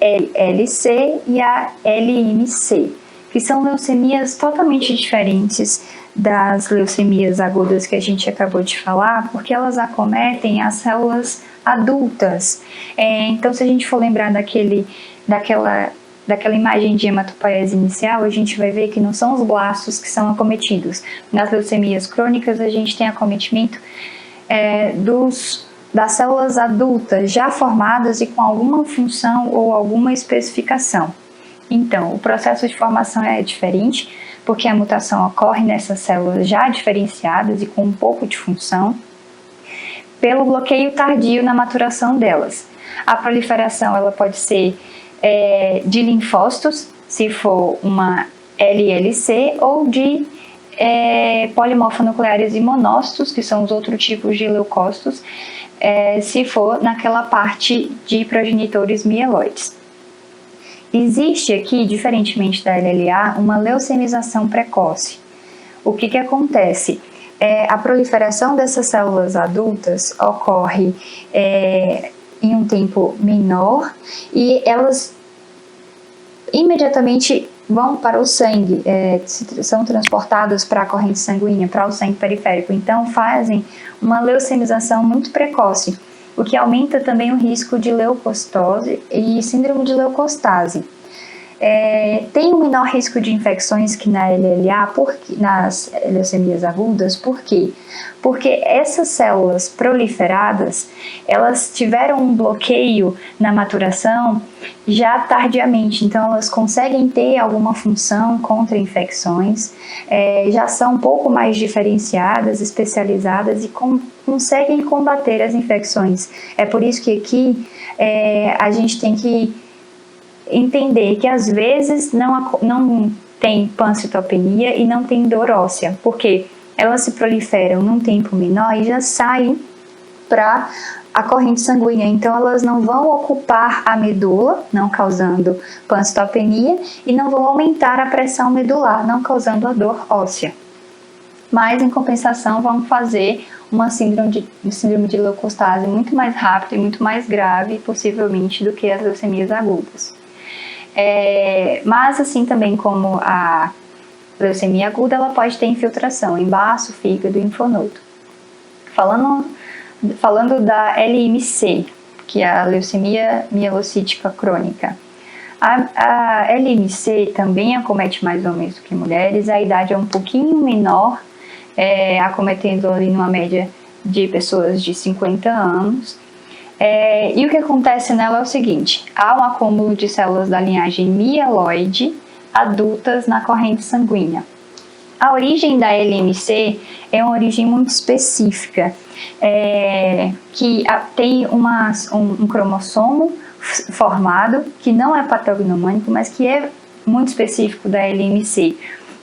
LLC e a LMC, que são leucemias totalmente diferentes das leucemias agudas que a gente acabou de falar, porque elas acometem as células adultas. Então, se a gente for lembrar daquela imagem de hematopoiese inicial, a gente vai ver que não são os blastos que são acometidos. Nas leucemias crônicas, a gente tem acometimento dos das células adultas já formadas e com alguma função ou alguma especificação. Então, o processo de formação é diferente, porque a mutação ocorre nessas células já diferenciadas e com um pouco de função, pelo bloqueio tardio na maturação delas. A proliferação ela pode ser de linfócitos, se for uma LLC, ou de polimorfonucleares e monócitos, que são os outros tipos de leucócitos, se for naquela parte de progenitores mieloides. Existe aqui, diferentemente da LLA, uma leucemização precoce. O que acontece? A proliferação dessas células adultas ocorre em um tempo menor e elas imediatamente vão para o sangue, são transportadas para a corrente sanguínea, para o sangue periférico. Então fazem uma leucemização muito precoce, o que aumenta também o risco de leucocitose e síndrome de leucostase. Tem um menor risco de infecções que na LLA, nas leucemias agudas. Por quê? Porque essas células proliferadas, elas tiveram um bloqueio na maturação já tardiamente, então elas conseguem ter alguma função contra infecções, já são um pouco mais diferenciadas, especializadas e conseguem combater as infecções. É por isso que aqui a gente tem que entender que às vezes não tem pancitopenia e não tem dor óssea, porque elas se proliferam num tempo menor e já saem para a corrente sanguínea, então elas não vão ocupar a medula, não causando pancitopenia, e não vão aumentar a pressão medular, não causando a dor óssea. Mas, em compensação, vão fazer uma síndrome de leucostase muito mais rápida e muito mais grave, possivelmente, do que as leucemias agudas. Mas, assim também como a leucemia aguda, ela pode ter infiltração em baço, fígado e linfonodo. Falando da LMC, que é a leucemia mielocítica crônica. A LMC também acomete mais homens do que mulheres, a idade é um pouquinho menor, acometendo ali numa média de pessoas de 50 anos. E o que acontece nela é o seguinte: há um acúmulo de células da linhagem mieloide adultas na corrente sanguínea. A origem da LMC é uma origem muito específica, que tem um cromossomo formado, que não é patognomônico, mas que é muito específico da LMC.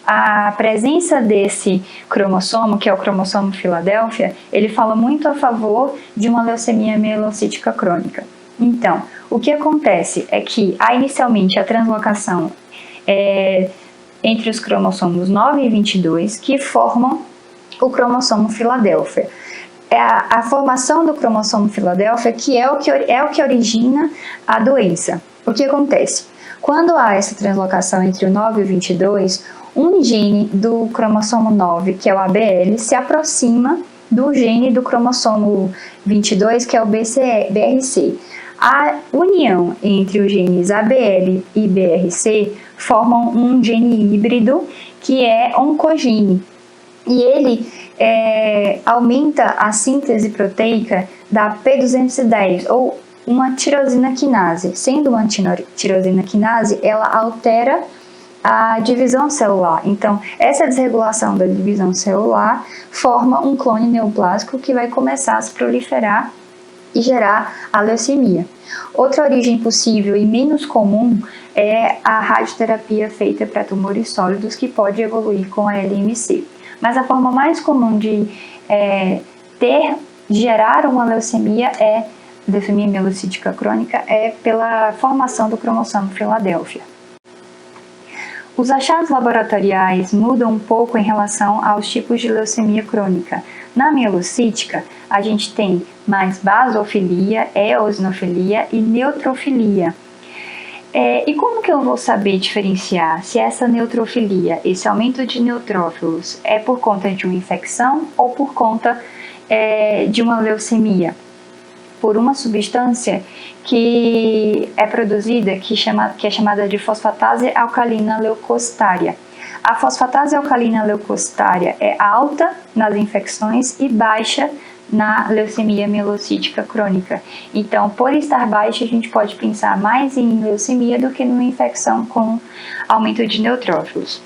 A presença desse cromossomo, que é o cromossomo Filadélfia, ele fala muito a favor de uma leucemia mielocítica crônica. Então, o que acontece é que há inicialmente a translocação entre os cromossomos 9 e 22, que formam o cromossomo Filadélfia. A formação do cromossomo Filadélfia que é o que origina a doença. O que acontece? Quando há essa translocação entre o 9 e o 22, um gene do cromossomo 9, que é o ABL, se aproxima do gene do cromossomo 22, que é o BRC. A união entre os genes ABL e BRC formam um gene híbrido que é oncogene. E ele aumenta a síntese proteica da P210, ou uma tirosina quinase. Sendo uma tirosina quinase, ela altera a divisão celular. Então, essa desregulação da divisão celular forma um clone neoplásico que vai começar a se proliferar e gerar a leucemia. Outra origem possível e menos comum é a radioterapia feita para tumores sólidos, que pode evoluir com a LMC. Mas a forma mais comum de gerar uma leucemia mielocítica crônica é pela formação do cromossomo Filadélfia. Os achados laboratoriais mudam um pouco em relação aos tipos de leucemia crônica. Na mielocítica, a gente tem mais basofilia, eosinofilia e neutrofilia. E como que eu vou saber diferenciar se essa neutrofilia, esse aumento de neutrófilos, é por conta de uma infecção ou por conta de uma leucemia? Por uma substância que é produzida, que é chamada de fosfatase alcalina leucocitária. A fosfatase alcalina leucocitária é alta nas infecções e baixa na leucemia mielocítica crônica. Então, por estar baixo, a gente pode pensar mais em leucemia do que numa infecção com aumento de neutrófilos.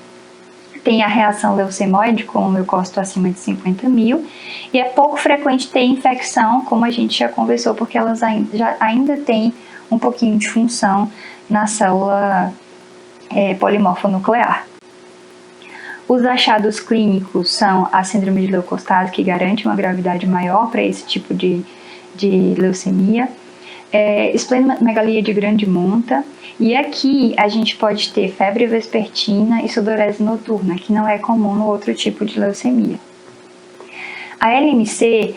Tem a reação leucemoide com leucócito acima de 50 mil, e é pouco frequente ter infecção, como a gente já conversou, porque elas ainda têm um pouquinho de função na célula polimorfonuclear. Os achados clínicos são a síndrome de leucostase, que garante uma gravidade maior para esse tipo de leucemia, esplenomegalia de grande monta, e aqui a gente pode ter febre vespertina e sudorese noturna, que não é comum no outro tipo de leucemia. A LMC,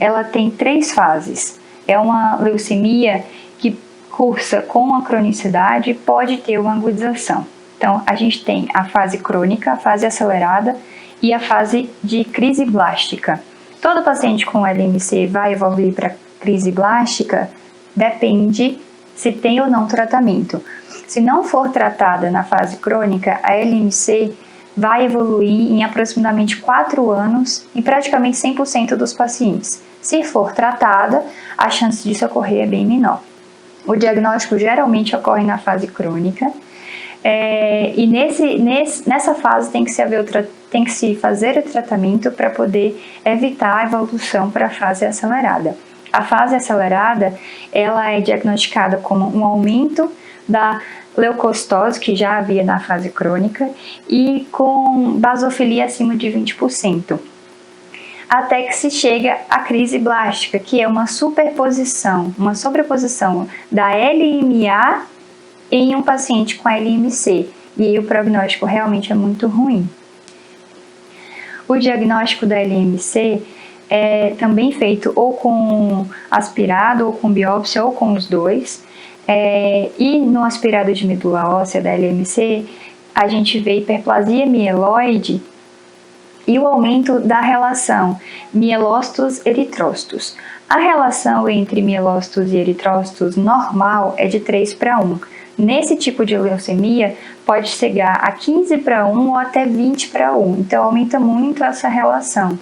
ela tem 3 fases. É uma leucemia que cursa com a cronicidade e pode ter uma agudização. Então, a gente tem a fase crônica, a fase acelerada e a fase de crise blástica. Todo paciente com LMC vai evoluir para crise blástica, depende se tem ou não tratamento. Se não for tratada na fase crônica, a LMC vai evoluir em aproximadamente 4 anos em praticamente 100% dos pacientes. Se for tratada, a chance disso ocorrer é bem menor. O diagnóstico geralmente ocorre na fase crônica, e nessa fase tem que se fazer o tratamento para poder evitar a evolução para a fase acelerada. A fase acelerada, ela é diagnosticada como um aumento da leucocitose, que já havia na fase crônica, e com basofilia acima de 20%. Até que se chega à crise blástica, que é uma sobreposição da LMA em um paciente com LMC, e aí o prognóstico realmente é muito ruim. O diagnóstico da LMC é também feito ou com aspirado, ou com biópsia, ou com os dois. E no aspirado de medula óssea da LMC, a gente vê hiperplasia mieloide e o aumento da relação mielócitos-eritrócitos. A relação entre mielócitos e eritrócitos normal é de 3:1. Nesse tipo de leucemia, pode chegar a 15:1 ou até 20:1. Então, aumenta muito essa relação,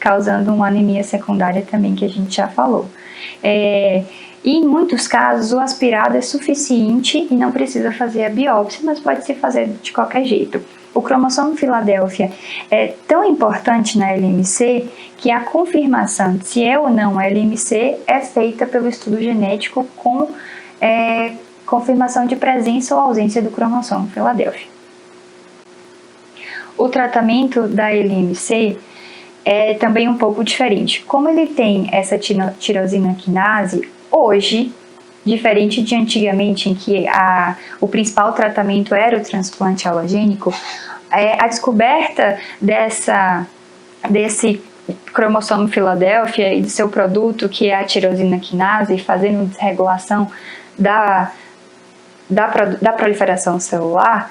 causando uma anemia secundária também, que a gente já falou. E em muitos casos, o aspirado é suficiente e não precisa fazer a biópsia, mas pode se fazer de qualquer jeito. O cromossomo Filadélfia é tão importante na LMC que a confirmação de se é ou não LMC é feita pelo estudo genético com confirmação de presença ou ausência do cromossomo Filadélfia. O tratamento da LMC é também um pouco diferente. Como ele tem essa tirosina quinase, hoje, diferente de antigamente, em que o principal tratamento era o transplante alogênico, a descoberta desse cromossomo Filadélfia e do seu produto, que é a tirosina quinase, fazendo desregulação da proliferação celular,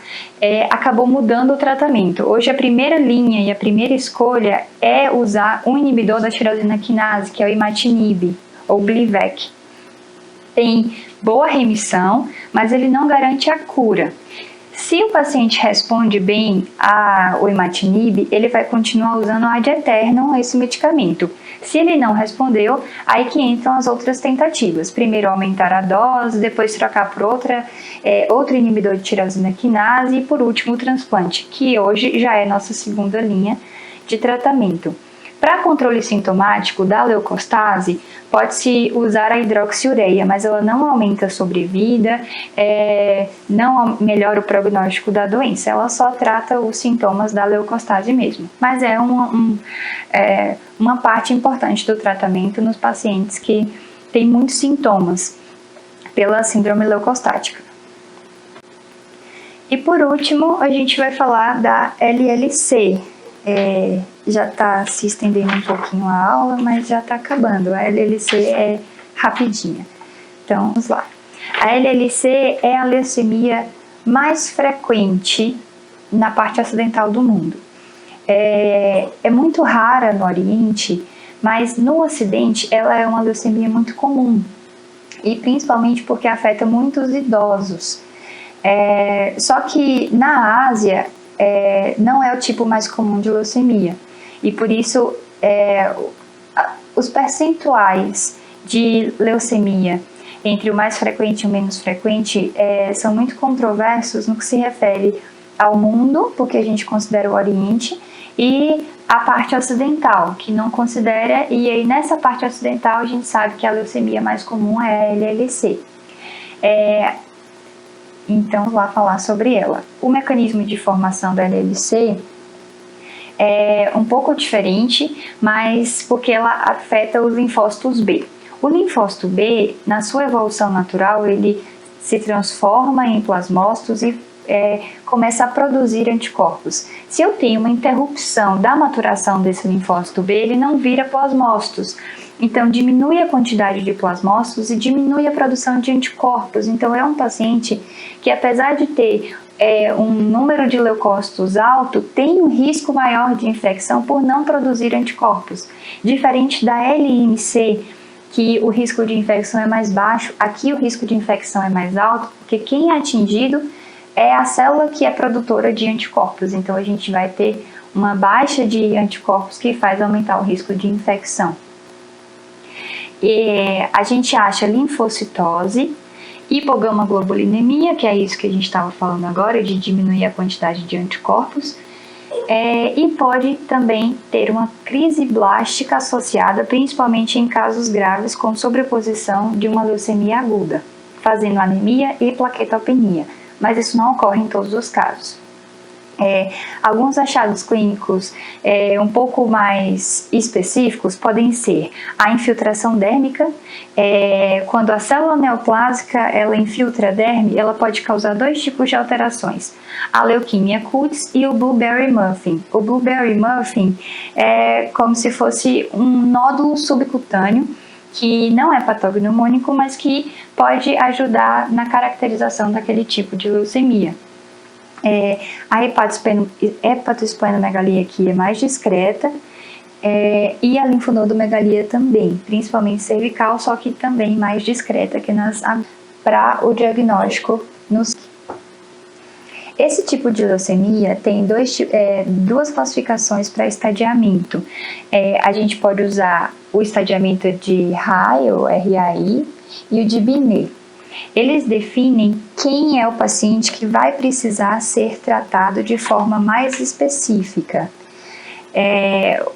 acabou mudando o tratamento. Hoje a primeira linha e a primeira escolha é usar um inibidor da tirosina quinase, que é o imatinib, ou Glivec. Tem boa remissão, mas ele não garante a cura. Se o paciente responde bem ao imatinib, ele vai continuar usando ad eternum esse medicamento. Se ele não respondeu, aí que entram as outras tentativas. Primeiro aumentar a dose, depois trocar por outro inibidor de tirosina quinase e por último o transplante, que hoje já é nossa segunda linha de tratamento. Para controle sintomático da leucostase, pode-se usar a hidroxiureia, mas ela não aumenta a sobrevida, não melhora o prognóstico da doença, ela só trata os sintomas da leucostase mesmo. Mas é uma parte importante do tratamento nos pacientes que têm muitos sintomas pela síndrome leucostática. E por último, a gente vai falar da LLC. Já está se estendendo um pouquinho a aula, mas já está acabando. A LLC é rapidinha. Então, vamos lá. A LLC é a leucemia mais frequente na parte ocidental do mundo. É muito rara no Oriente, mas no Ocidente ela é uma leucemia muito comum. E principalmente porque afeta muitos idosos. Só que na Ásia, não é o tipo mais comum de leucemia. E por isso os percentuais de leucemia entre o mais frequente e o menos frequente são muito controversos no que se refere ao mundo, porque a gente considera o Oriente, e a parte ocidental, que não considera, e aí nessa parte ocidental a gente sabe que a leucemia mais comum é a LLC. Então, vou lá falar sobre ela. O mecanismo de formação da LLC é um pouco diferente, mas porque ela afeta os linfócitos B. O linfócito B, na sua evolução natural, ele se transforma em plasmócitos e começa a produzir anticorpos. Se eu tenho uma interrupção da maturação desse linfócito B, ele não vira plasmócitos. Então, diminui a quantidade de plasmócitos e diminui a produção de anticorpos. Então, é um paciente que, apesar de ter um número de leucócitos alto, tem um risco maior de infecção por não produzir anticorpos. Diferente da LIMC, que o risco de infecção é mais baixo, aqui o risco de infecção é mais alto, porque quem é atingido é a célula que é produtora de anticorpos. Então, a gente vai ter uma baixa de anticorpos que faz aumentar o risco de infecção. A gente acha linfocitose, hipogamaglobulinemia, que é isso que a gente estava falando agora, de diminuir a quantidade de anticorpos, e pode também ter uma crise blástica associada, principalmente em casos graves com sobreposição de uma leucemia aguda, fazendo anemia e plaquetopenia, mas isso não ocorre em todos os casos. Alguns achados clínicos um pouco mais específicos podem ser a infiltração dérmica. Quando a célula neoplásica ela infiltra a derme, ela pode causar dois tipos de alterações: a leuquimia cutis e o blueberry muffin. O blueberry muffin é como se fosse um nódulo subcutâneo que não é patognomônico, mas que pode ajudar na caracterização daquele tipo de leucemia. A hepatosplenomegalia aqui é mais discreta, e a linfonodomegalia também, principalmente cervical, só que também mais discreta que para o diagnóstico. Esse tipo de leucemia tem duas classificações para estadiamento. A gente pode usar o estadiamento de RAI, ou RAI, e o de Binet. Eles definem quem é o paciente que vai precisar ser tratado de forma mais específica.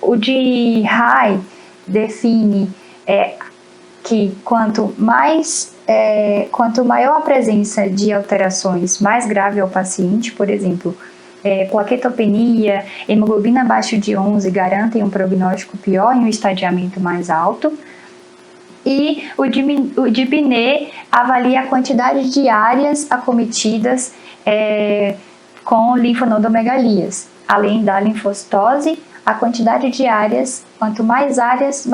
O de RAI define que quanto maior a presença de alterações, mais grave é o paciente. Por exemplo, plaquetopenia, hemoglobina abaixo de 11 garantem um prognóstico pior e um estadiamento mais alto. E o de Binet avalia a quantidade de áreas acometidas com linfonodomegalias. Além da linfocitose, a quantidade de áreas, quanto mais áreas,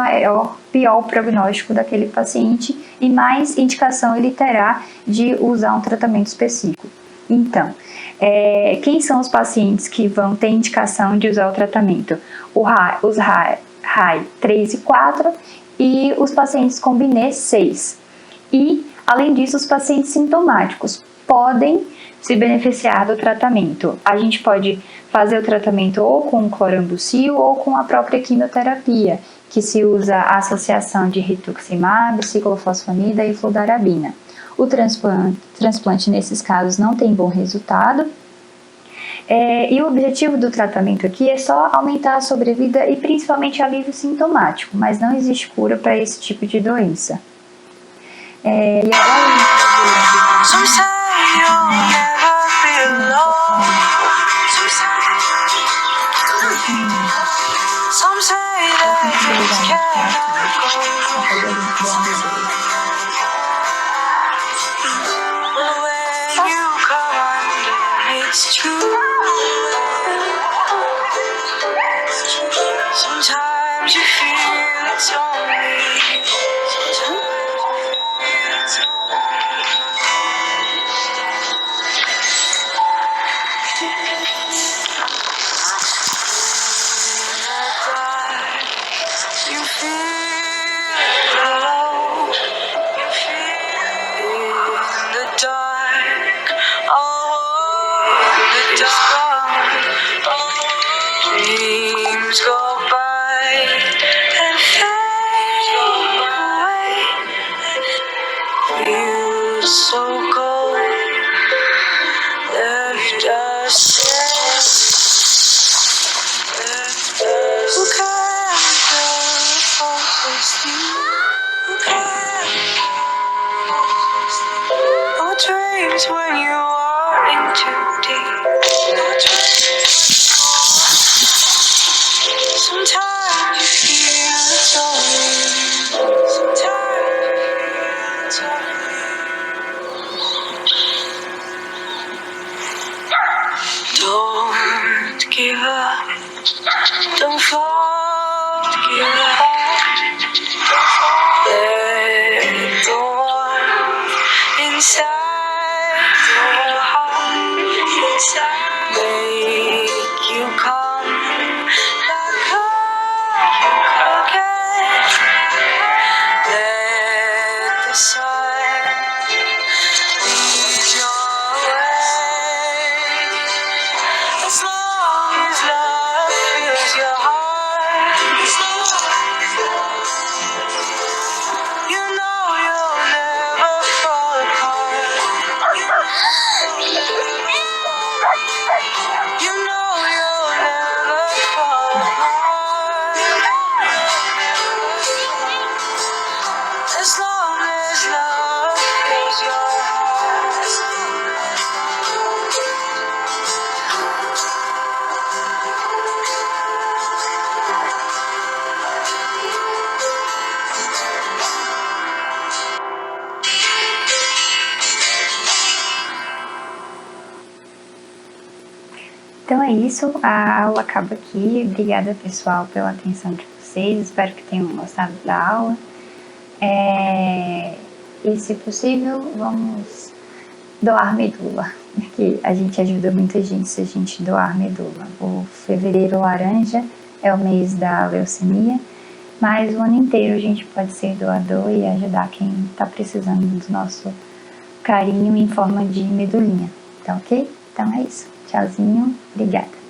pior o prognóstico daquele paciente e mais indicação ele terá de usar um tratamento específico. Então, quem são os pacientes que vão ter indicação de usar o tratamento? Os RAI 3 e 4 e os pacientes com Binet 6. E, além disso, os pacientes sintomáticos podem se beneficiar do tratamento. A gente pode fazer o tratamento ou com clorambucil ou com a própria quimioterapia, que se usa a associação de rituximab, ciclofosfonida e fludarabina. O transplante nesses casos não tem bom resultado. E o objetivo do tratamento aqui é só aumentar a sobrevida e principalmente alívio sintomático, mas não existe cura para esse tipo de doença. E Sometimes you feel it's only. You feel low. You feel in the dark. Oh, the dark. Dreams go by and fade. Don't give up. Don't forgive up. Let the warmth inside your heart make you come back again. Let the sun lead your way. As long as love fills your heart, you know you'll never fall apart. You know you'll never fall apart. As long as love fills your heart. Então é isso, a aula acaba aqui. Obrigada, pessoal, pela atenção de vocês. Espero que tenham gostado da aula. E, se possível, vamos doar medula, que a gente ajuda muita gente se a gente doar medula. O fevereiro laranja é o mês da leucemia, mas o ano inteiro a gente pode ser doador e ajudar quem está precisando do nosso carinho em forma de medulinha, tá ok? Então é isso. Tchauzinho, obrigada.